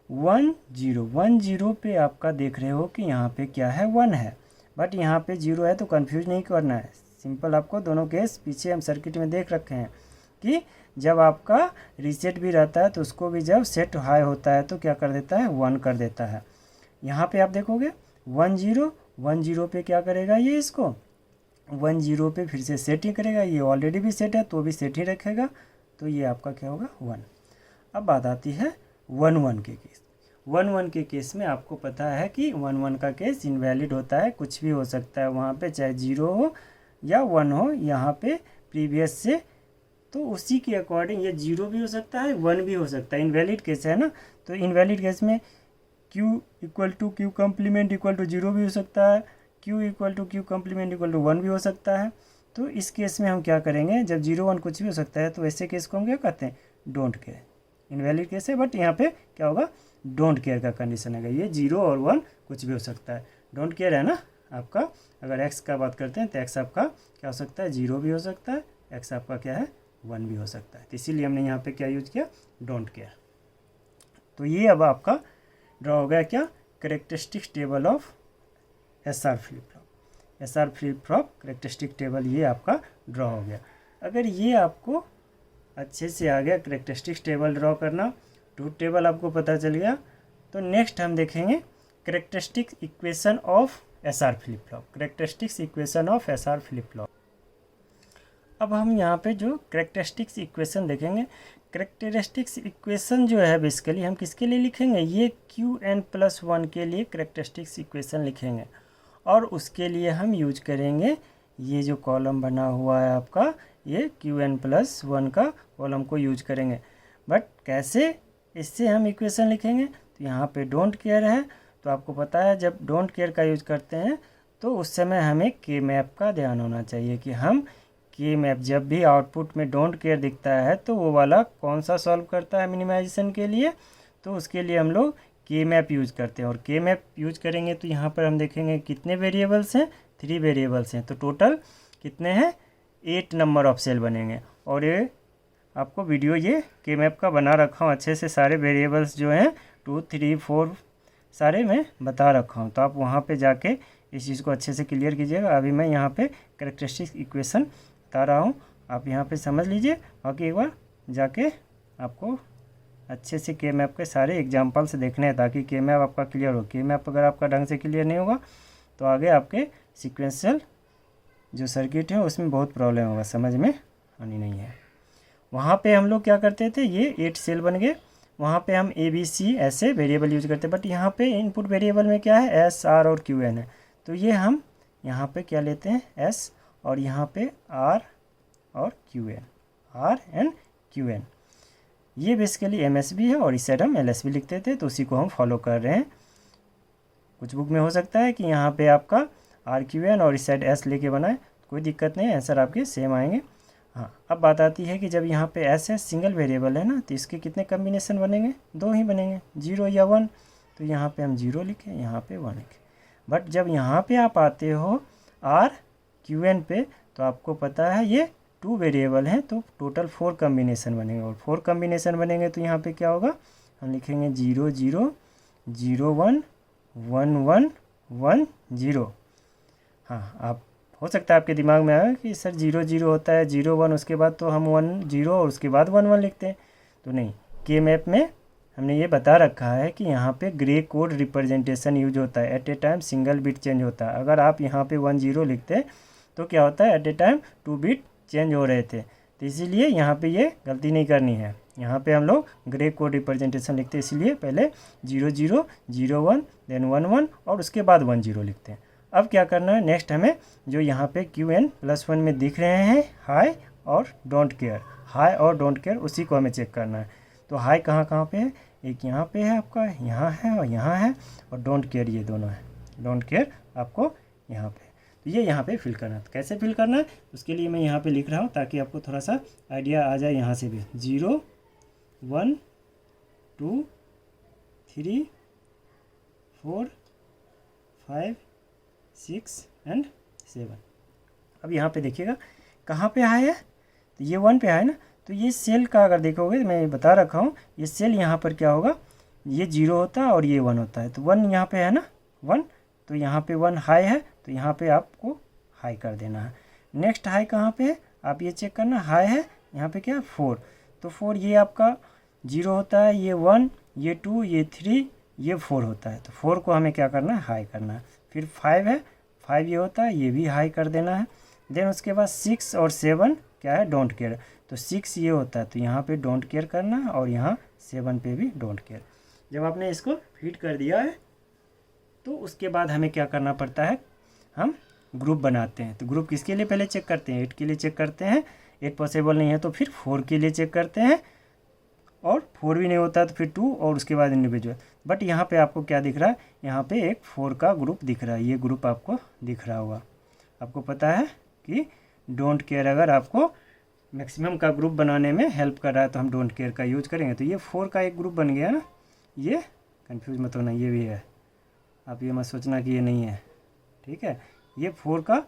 1 0, 1 0 पे आपका देख रहे हो कि यहाँ पे क्या है 1 है, बट यहाँ पे 0 है, तो कंफ्यूज नहीं करना है। सिंपल आपको दोनों केस पीछे हम सर्किट में देख रखे हैं कि जब आपका रीसेट भी रहता है तो उसको भी जब सेट हाई होता है तो क्या कर देता है 1 कर देता है। यहाँ पे आप देखोगे 1 0, 1 0 पे क्या करेगा ये, इसको 1 0 पे फिर से सेट ही करेगा, ये ऑलरेडी भी सेट है तो भी सेट ही रखेगा, तो ये आपका क्या होगा 1। अब बात आती है 1 1 के केस। 1 1 के केस में आपको पता है कि 1 1 का केस इनवैलिड होता है, कुछ भी हो सकता है वहाँ पे, चाहे 0 हो या 1 हो यहाँ पे प्रीवियस से, तो उसी के अकॉर्डिंग ये 0 भी हो सकता है 1 भी हो सकता है। इनवैलिड केस है ना, तो इनवैलिड केस में Q = Q कम्प्लीमेंट = 0 भी हो सकता है, Q = Q कम्प्लीमेंट = 1 भी हो सकता है। तो इस केस में हम क्या करेंगे, जब 0 1 कुछ भी हो सकता है तो ऐसे केस को हम क्या कहते हैं डोंट केयर। इनवैलिड केस है बट यहाँ पे क्या होगा डोंट केयर का कंडीशन है, ये 0 और 1 कुछ भी हो सकता है। डोंट केयर है ना आपका, अगर x का बात करते हैं तो x आपका क्या हो सकता है 0 भी हो सकता है, x आपका क्या है 1 भी हो सकता है, तो इसीलिए हमने यहाँ पे क्या यूज किया डोंट केयर। तो ये अब आपका ड्रॉ हो गया क्या characteristics table of SR flip flop. SR flip flop characteristic table ये आपका ड्रॉ हो गया। अगर ये आपको अच्छे से आ गया कैरेक्टरिस्टिक्स टेबल ड्रॉ करना, ट्रूथ टेबल आपको पता चल गया, तो नेक्स्ट हम देखेंगे characteristics equation of SR flip flop, characteristics equation of SR flip flop. अब हम यहाँ पे जो कैरेक्टरिस्टिक्स इक्वेशन देखेंगे, कैरेक्टरिस्टिक्स इक्वेशन जो है बेसिकली हम किसके लिए लिखेंगे, ये Qn+1 के लिए कैरेक्टरिस्टिक्स इक्वेशन लिखेंगे, और उसके लिए हम यूज करेंगे ये जो कॉलम बना हुआ है आपका, ये Qn+1 का कॉलम को यूज करेंगे। बट कैसे इससे हम इक्वेशन लिखेंगे। तो यहाँ पे डोंट केयर है, तो आपको पता है जब डोंट केयर का यूज करते हैं तो उस समय हमें के मैप का ध्यान होना चाहिए कि हम के मैप जब भी आउटपुट में डोंट केयर दिखता है तो वो वाला कौन सा सॉल्व करता है मिनिमाइजेशन के लिए, तो उसके लिए हम लोग के मैप यूज़ करते हैं। और के मैप यूज करेंगे तो यहाँ पर हम देखेंगे कितने वेरिएबल्स हैं, 3 वेरिएबल्स हैं, तो टोटल कितने हैं 8 नंबर ऑफ सेल बनेंगे। और ये आपको वीडियो ये के मैप का बना रखा हूँ अच्छे से, सारे वेरिएबल्स जो हैं 2, 3, 4 सारे मैं बता रखा हूँ, तो आप वहाँ पे जाके इस चीज़ को अच्छे से क्लियर कीजिएगा। अभी मैं यहाँ पे कैरेक्टरिस्टिक इक्वेशन बता रहा हूँ, आप यहाँ पे समझ लीजिए। बाकी एक बार जाके आपको अच्छे से के मैप के सारे एग्जाम्पल्स देखने हैं ताकि के मैप आपका क्लियर हो। के मैप अगर आपका ढंग से क्लियर नहीं होगा तो आगे आपके सीक्वेंशियल जो सर्किट है उसमें बहुत प्रॉब्लम होगा, समझ में आनी नहीं है। वहाँ पे हम लोग क्या करते थे, ये 8 सेल बन गए, वहाँ पे हम ABC ऐसे वेरिएबल यूज करते हैं। बट यहाँ पे इनपुट वेरिएबल में क्या है, S, R और QN है, तो ये हम यहाँ पे क्या लेते हैं S और यहाँ पे R और QN, R and QN। ये बेसिकली MSB है और इस साइड हम LSB लिखते थे, तो उसी को हम फॉलो कर रहे हैं। कुछ बुक में हो सकता है कि यहाँ पे आपका RQN और इस साइड S लेके बनाए, कोई दिक्कत नहीं, आंसर आपके सेम आएंगे। हाँ, अब बात आती है कि जब यहाँ पे S है सिंगल वेरिएबल है ना, तो इसके कितने कम्बिनेशन बनेंगे, 2 ही बनेंगे, 0 या 1। तो यहाँ पे हम 0 लिखें, यहाँ पे 1 लिखें। बट जब यहाँ पे आप आते हो RQN पे, तो आपको पता है ये 2 वेरिएबल हैं, तो टोटल 4 कम्बिनेशन बनेंगे। और 4 कम्बिनेशन बनेंगे तो यहाँ पे क्या होगा, हम लिखेंगे 0 0 0 1 1 1 1 0। हाँ, आप हो सकता है आपके दिमाग में आया कि सर 0 0 होता है, 0 1 उसके बाद तो हम 1 0 और उसके बाद 1 1 लिखते हैं, तो नहीं। के मैप में हमने ये बता रखा है कि यहाँ पे ग्रे कोड रिप्रेजेंटेशन यूज होता है, at a time single bit change होता है। अगर आप यहाँ पे 1 0 लिखते तो क्या होता है, at a time 2 bit change हो रहे थे, तो इसीलिए यहाँ पे ये गलती नहीं करनी है। यहाँ पे हम लोग ग्रे कोड रिप्रेजेंटेशन लिखते हैं, इसलिए पहले 0 0 0 1 देन 1 1 और उसके बाद 1 0 लिखते हैं। अब क्या करना है, नेक्स्ट हमें जो यहाँ पे QN+1 में दिख रहे हैं हाई और डोंट केयर, हाई और डोंट केयर, उसी को हमें चेक करना है। तो हाई कहाँ कहाँ पे है, एक यहाँ पे है आपका, यहाँ है और यहाँ है, और डोंट केयर ये दोनों है। डोंट केयर आपको यहाँ पे, तो ये यहाँ पे फिल करना है। तो कैसे फिल करना है, उसके लिए मैं यहाँ पे लिख रहा हूँ ताकि आपको थोड़ा सा आइडिया आ जाए। यहाँ से भी 0 1 2 3 4 5 6 एंड 7। अब यहाँ पे देखिएगा कहाँ पे हाई है, तो ये 1 पे है ना, तो ये सेल का अगर देखोगे मैं बता रखा हूँ, ये सेल यहाँ पर क्या होगा, ये 0 होता है और ये 1 होता है, तो 1 यहाँ पे है ना 1, तो यहाँ पे 1 हाई है, तो यहाँ पे आपको हाई कर देना है। नेक्स्ट हाई कहाँ पे है, आप ये चेक करना, हाई है यहाँ पे क्या 4, तो 4 ये आपका 0 होता है, ये 1 ये 2 ये 3 ये 4 होता है, तो 4 को हमें क्या करना है, हाई करना है। फिर 5 है, 5 ये होता है, ये भी हाई कर देना है। देन उसके बाद 6 और 7 क्या है, डोंट केयर, तो 6 ये होता है, तो यहाँ पे डोंट केयर करना है और यहाँ 7 पे भी डोंट केयर। जब आपने इसको फिट कर दिया है तो उसके बाद हमें क्या करना पड़ता है, हम ग्रुप बनाते हैं। तो ग्रुप किसके लिए पहले चेक करते हैं, 8 के लिए चेक करते हैं, 8 पॉसिबल नहीं है तो फिर 4 के लिए चेक करते हैं, और 4 भी नहीं होता तो फिर 2 और उसके बाद इंडिविजुअल। बट यहाँ पे आपको क्या दिख रहा है, यहाँ पे एक 4 का ग्रुप दिख रहा है, ये ग्रुप आपको दिख रहा होगा। आपको पता है कि डोंट केयर अगर आपको मैक्सिमम का ग्रुप बनाने में हेल्प कर रहा है तो हम डोंट केयर का यूज करेंगे। तो ये 4 का एक ग्रुप बन गया ना, ये कंफ्यूज मत होना, ये भी है, आप ये मत सोचना कि ये नहीं है, ठीक है। ये 4 का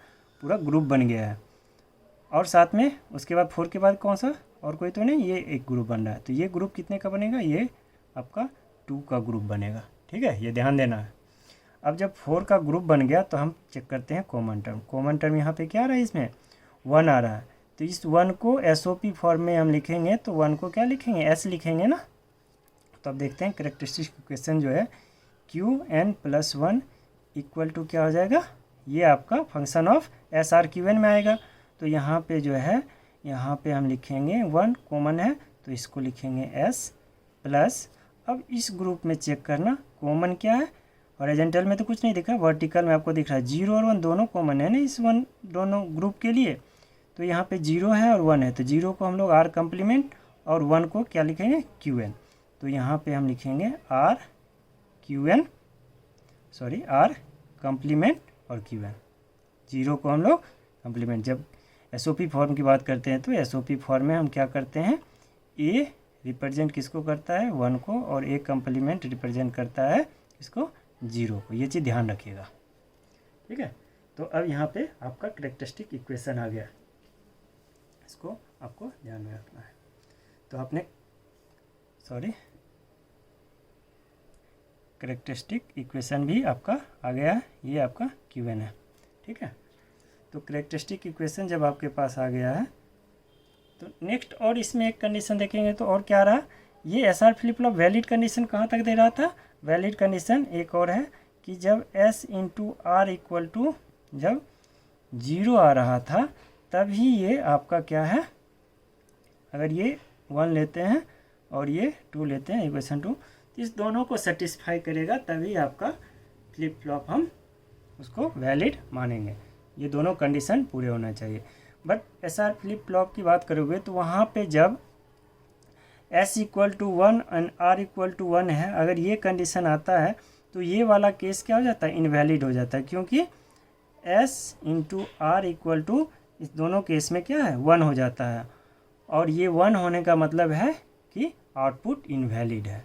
पूरा ग्रुप बन गया है, और साथ में उसके बाद 4 के बाद कौन सा और कोई तो नहीं, ये एक ग्रुप बन रहा है। तो ये ग्रुप कितने का बनेगा, ये आपका 2 का ग्रुप बनेगा, ठीक है, ये ध्यान देना है। अब जब 4 का ग्रुप बन गया तो हम चेक करते हैं कॉमन टर्म। कॉमन टर्म यहाँ पे क्या आ रहा है, इसमें 1 आ रहा है, तो इस 1 को SOP फॉर्म में हम लिखेंगे, तो 1 को क्या लिखेंगे, S लिखेंगे ना। तो अब देखते हैं कैरेक्टरिस्टिक इक्वेशन जो है QN+1 इक्वल टू क्या हो जाएगा, ये आपका फंक्शन ऑफ SRQN में आएगा। तो यहाँ पे जो है, यहाँ पे हम लिखेंगे 1 कॉमन है, तो इसको लिखेंगे S प्लस, अब इस ग्रुप में चेक करना कॉमन क्या है, हॉरिजॉन्टल में तो कुछ नहीं दिख रहा, वर्टिकल में आपको दिख रहा है 0 और 1 दोनों कॉमन है ना इस 1 दोनों ग्रुप के लिए। तो यहाँ पे 0 है और 1 है, तो 0 को हम लोग R कम्प्लीमेंट और 1 को क्या लिखेंगे QN। तो यहाँ पे हम लिखेंगे आर कंप्लीमेंट और क्यू एन। 0 को हम लोग कंप्लीमेंट, जब एसओपी फॉर्म की बात करते हैं तो एसओपी फॉर्म में हम क्या करते हैं, ए रिप्रेजेंट किसको करता है 1 को, और ए कंप्लीमेंट रिप्रेजेंट करता है इसको 0 को। ये चीज़ ध्यान रखिएगा, ठीक है। तो अब यहाँ पे आपका कैरेक्टरिस्टिक इक्वेशन आ गया, इसको आपको ध्यान में रखना है। तो आपने कैरेक्टरिस्टिक इक्वेशन भी आपका आ गया है, ये आपका क्यूएन है, ठीक है। तो कैरेक्टरिस्टिक इक्वेशन जब आपके पास आ गया है तो नेक्स्ट और इसमें एक कंडीशन देखेंगे तो और क्या रहा, ये SR flip flop valid condition कहाँ तक दे रहा था, वैलिड कंडीशन एक और है कि जब S into R equal to जब 0 आ रहा था तभी ये आपका क्या है, अगर ये 1 लेते हैं और ये 2 लेते हैं इक्वेशन 2, तो इस दोनों को सेटिस्फाई करेगा तभी आपका फ्लिप फ्लॉप हम उसको वैलिड मानेंगे। ये दोनों कंडीशन पूरे होना चाहिए। बट एसआर फ्लिप फ्लॉप की बात करोगे तो वहाँ पे जब s equal to 1 and r equal to 1 है, अगर ये कंडीशन आता है तो ये वाला केस क्या हो जाता है, इनवैलिड हो जाता है, क्योंकि s into R equal to इस दोनों केस में क्या है 1 हो जाता है, और ये 1 होने का मतलब है कि आउटपुट इनवैलिड है।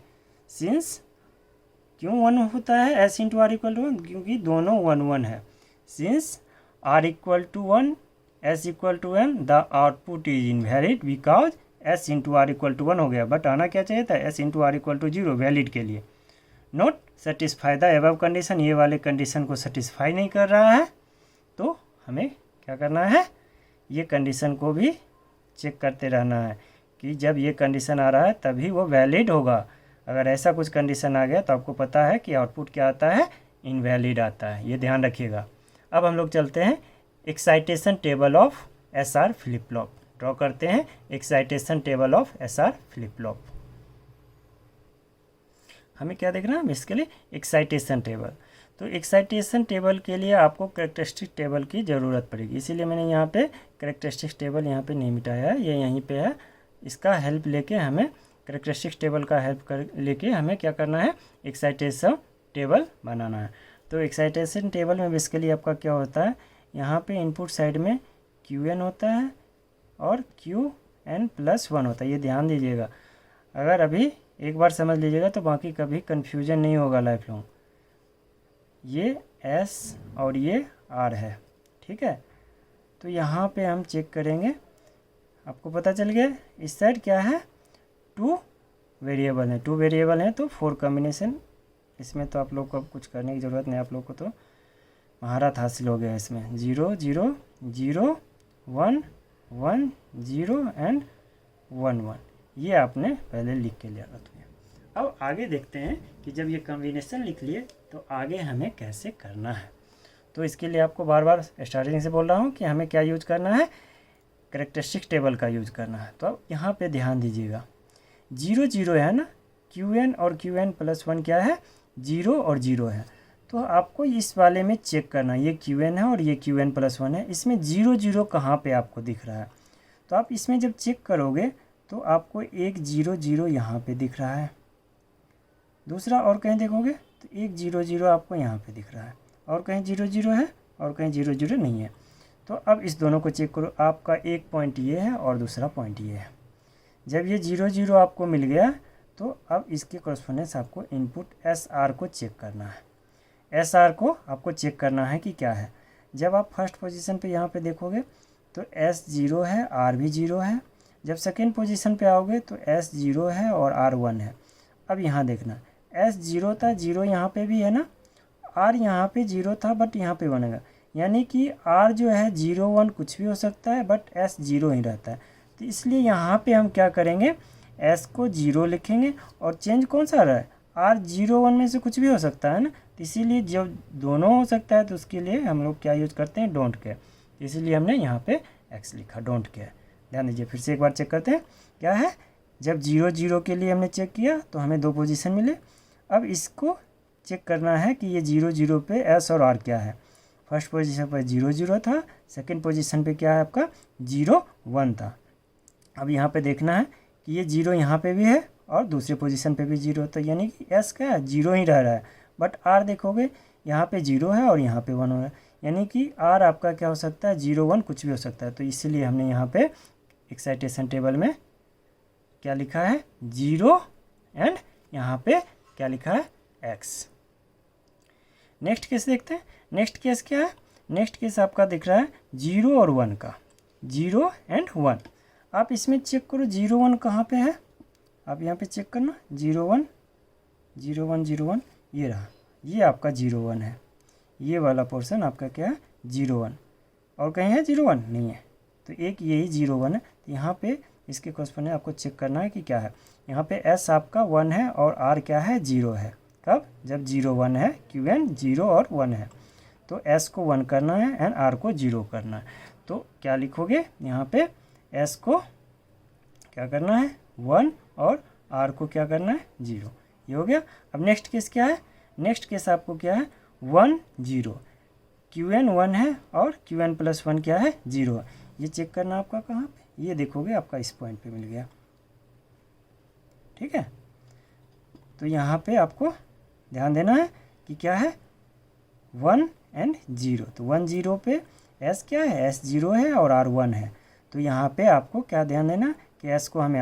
सिंस क्यों 1 होता है s into R equal to 1, क्योंकि दोनों 1 1 है। Since r equal to 1 s equal to n the output is invalid because s into R equal to 1 हो गया, बट आना क्या चाहिए था s into R equal to 0 valid के लिए। Not satisfy the above condition, ये वाले कंडीशन को सेटिस्फाई नहीं कर रहा है, तो हमें क्या करना है, ये कंडीशन को भी चेक करते रहना है कि जब ये कंडीशन आ रहा है तभी वो वैलिड होगा। अगर ऐसा कुछ कंडीशन आ गया तो आपको पता है कि आउटपुट क्या आता है, इनवैलिड आता है, ये ध्यान रखिएगा। अब हम लोग चलते हैं excitation table of SR flip flop, draw करते हैं excitation table of SR flip flop. हमें क्या देखना है बेसिकली, एक्साइटेशन टेबल। तो एक्साइटेशन टेबल के लिए आपको कैरेक्टरिस्टिक टेबल की ज़रूरत पड़ेगी, इसीलिए मैंने यहाँ पे कैरेक्टरिस्टिक टेबल यहाँ पे नहीं मिटाया है, ये यहीं पे है। इसका हेल्प लेके हमें कैरेक्टरिस्टिक टेबल का हेल्प कर लेके हमें क्या करना है, एक्साइटेशन टेबल बनाना है। तो एक्साइटेशन टेबल में बेसिकली आपका क्या होता है, यहाँ पे इनपुट साइड में क्यू होता है और Qn+1 होता है, ये ध्यान दीजिएगा। अगर अभी एक बार समझ लीजिएगा तो बाकी कभी कन्फ्यूजन नहीं होगा लाइफ लॉन्ग। ये S और ये R है, ठीक है। तो यहाँ पे हम चेक करेंगे, आपको पता चल गया इस साइड क्या है, 2 वेरिएबल हैं, 2 वेरिएबल हैं तो 4 कॉम्बिनेशन। इसमें तो आप लोग को अब कुछ करने की ज़रूरत नहीं, आप लोग को तो महारत हासिल हो गया इसमें। 0 0 0 1 1 0 एंड 1 1, ये आपने पहले लिख के लिया था। अब आगे देखते हैं कि जब ये कॉम्बिनेशन लिख लिए तो आगे हमें कैसे करना है। तो इसके लिए आपको बार बार स्टार्टिंग से बोल रहा हूँ कि हमें क्या यूज करना है, कैरेक्टरिस्टिक टेबल का यूज करना है। तो अब यहाँ पे ध्यान दीजिएगा, 0 0 है ना, Qn और Qn+1 क्या है, 0 और 0 है। तो आपको इस वाले में चेक करना है, ये Qn है और ये Qn+1 है, इसमें 0 0 कहाँ पे आपको दिख रहा है। तो आप इसमें जब चेक करोगे तो आपको एक 0 0 यहाँ पे दिख रहा है, दूसरा और कहीं देखोगे तो एक 0 0 आपको यहाँ पे दिख रहा है, और कहीं 0 0 है और कहीं 0 0 नहीं है। तो अब इस दोनों को चेक करो, आपका एक पॉइंट ये है और दूसरा पॉइंट ये है। जब ये 0 0 आपको मिल गया तो अब इसके कॉरस्पॉन्डेंस आपको इनपुट SR को चेक करना है। SR को आपको चेक करना है कि क्या है। जब आप फर्स्ट पोजीशन पे यहाँ पे देखोगे तो S 0 है, R भी 0 है। जब सेकेंड पोजीशन पे आओगे तो S 0 है और R 1 है। अब यहाँ देखना, S 0 था, 0 यहाँ पे भी है ना, R यहाँ पे 0 था बट यहाँ पे बनेगा, यानी कि R जो है 0 1 कुछ भी हो सकता है बट S 0 ही रहता है। तो इसलिए यहाँ पे हम क्या करेंगे, S को 0 लिखेंगे और चेंज कौन सा रहा है, R 0 1 में से कुछ भी हो सकता है ना। तो इसीलिए जब दोनों हो सकता है तो उसके लिए हम लोग क्या यूज़ करते हैं, डोंट केयर। इसीलिए हमने यहाँ पे X लिखा, डोंट केयर। ध्यान दीजिए, फिर से एक बार चेक करते हैं क्या है। जब 0 0 के लिए हमने चेक किया तो हमें 2 पोजीशन मिले। अब इसको चेक करना है कि ये 0 0 पे S और R क्या है। फर्स्ट पोजीशन पर 0 0 था, सेकंड पोजीशन पे क्या है आपका 0 1 था। अब यहाँ पे देखना है कि ये 0 यहाँ पे भी है और दूसरे पोजीशन पे भी 0, तो यानी कि एस क्या है 0 ही रह रहा है। बट आर देखोगे यहाँ पे 0 है और यहाँ पे 1 हो रहा है, यानी कि आर आपका क्या हो सकता है 0 1 कुछ भी हो सकता है। तो इसीलिए हमने यहाँ पे एक्साइटेशन टेबल में क्या लिखा है 0 एंड यहाँ पे क्या लिखा है एक्स। नेक्स्ट केस देखते हैं। नेक्स्ट केस क्या है, नेक्स्ट केस आपका दिख रहा है 0 और 1 का, 0 एंड 1। आप इसमें चेक करो 0 1 कहाँ पे है, आप यहाँ पे चेक करना 0 1 0 1 0 1, ये रहा, ये आपका 0 1 है, ये वाला पोर्शन आपका क्या है 0 1, और कहीं है 0 1 नहीं है, तो एक यही 0 1 है। तो यहाँ पे इसके कॉरस्पॉन्डिंग आपको चेक करना है कि क्या है। यहाँ पे एस आपका 1 है और आर क्या है 0 है। कब, जब 0 1 है, क्यू एन 0 और 1 है, तो एस को 1 करना है एंड आर को 0 करना है। तो क्या लिखोगे यहाँ पे एस को क्या करना है 1 और आर को क्या करना है 0, ये हो गया। अब नेक्स्ट केस क्या है, नेक्स्ट केस आपको क्या है 1 0, क्यू एन 1 है और क्यू एन प्लस 1 क्या है 0 है। ये चेक करना आपका कहाँ पे, ये देखोगे आपका इस पॉइंट पे मिल गया, ठीक है। तो यहाँ पे आपको ध्यान देना है कि क्या है 1 एंड 0, तो 1 0 पे एस क्या है एस 0 है और आर 1 है। तो यहाँ पे आपको क्या ध्यान देना कि एस को हमें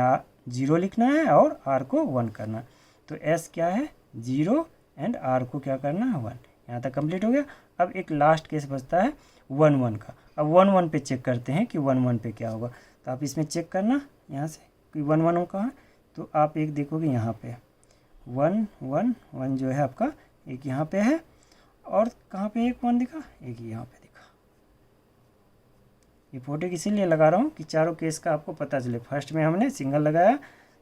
0 लिखना है और आर को 1 करना। तो एस क्या है 0 एंड आर को क्या करना है 1। यहाँ तक कंप्लीट हो गया। अब एक लास्ट केस बचता है 1 1 का। अब 1 1 पे चेक करते हैं कि 1 1 पे क्या होगा। तो आप इसमें चेक करना यहाँ से कि 1 1 कहाँ है, तो आप एक देखोगे यहाँ पे 1 1 1 जो है आपका एक यहाँ पे है, और कहाँ पे एक 1 दिखा, एक यहाँ पे दिखा। ये फोटो इसीलिए लगा रहा हूँ कि चारों केस का आपको पता चले। फर्स्ट में हमने सिंगल लगाया,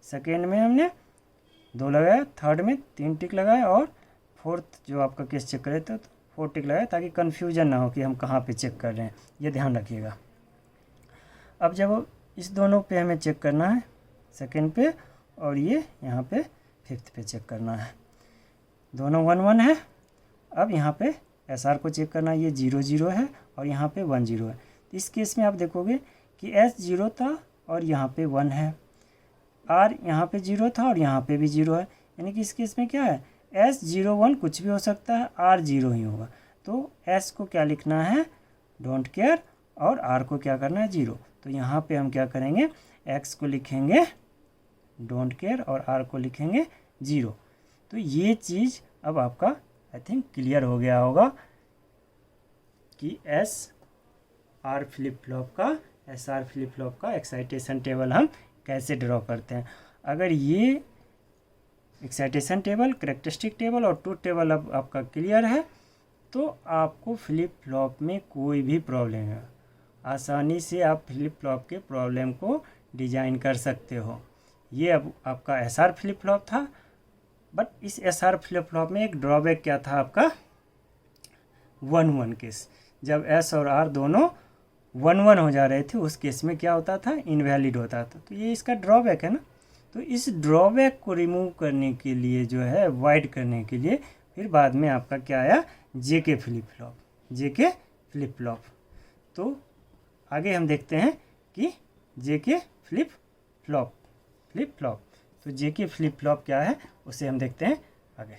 सेकेंड में हमने 2 लगाया, थर्ड में 3 टिक लगाया, और फोर्थ जो आपका केस चेक करे तो 4 टिक लगाया, ताकि कन्फ्यूजन ना हो कि हम कहाँ पे चेक कर रहे हैं, ये ध्यान रखिएगा। अब जब इस दोनों पे हमें चेक करना है, सेकेंड पे और ये यहाँ पे फिफ्थ पे चेक करना है, दोनों 1 1 है। अब यहाँ पे एस आर को चेक करना है, ये 0 0 है और यहाँ पे 1 0 है। तो इस केस में आप देखोगे कि एस 0 था और यहाँ पे 1 है, आर यहाँ पे 0 था और यहाँ पे भी 0 है, यानी कि इस केस में क्या है एस 0 1 कुछ भी हो सकता है, आर 0 ही होगा। तो एस को क्या लिखना है डोंट केयर, और आर को क्या करना है 0। तो यहाँ पे हम क्या करेंगे एक्स को लिखेंगे डोंट केयर और आर को लिखेंगे 0। तो ये चीज़ अब आपका आई थिंक क्लियर हो गया होगा कि एस आर फ्लिप फ्लॉप का एक्साइटेशन टेबल हम कैसे ड्रॉ करते हैं। अगर ये एक्साइटेशन टेबल, कैरेक्टरिस्टिक टेबल और ट्रूथ टेबल अब आपका क्लियर है, तो आपको फ्लिप फ्लॉप में कोई भी प्रॉब्लम है आसानी से आप फ्लिप फ्लॉप के प्रॉब्लम को डिजाइन कर सकते हो। ये अब आपका एस आर फ्लिप फ्लॉप था, बट इस एस आर फ्लिप फ्लॉप में एक ड्रॉबैक क्या था आपका 1 1 केस, जब एस और आर दोनों 1 1 हो जा रहे थे, उस केस में क्या होता था इनवैलिड होता था। तो ये इसका ड्रॉबैक है ना। तो इस ड्रॉबैक को रिमूव करने के लिए जो है अवॉइड करने के लिए फिर बाद में आपका क्या आया जेके फ्लिप फ्लॉप। तो आगे हम देखते हैं कि जेके फ्लिप फ्लॉप। तो जेके फ्लिप फ्लॉप क्या है उसे हम देखते हैं आगे।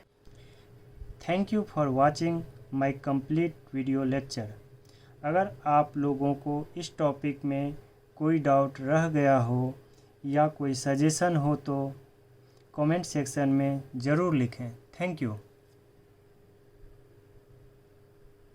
Thank you for watching my complete video lecture. अगर आप लोगों को इस टॉपिक में कोई डाउट रह गया हो या कोई सजेशन हो तो कमेंट सेक्शन में ज़रूर लिखें। Thank you.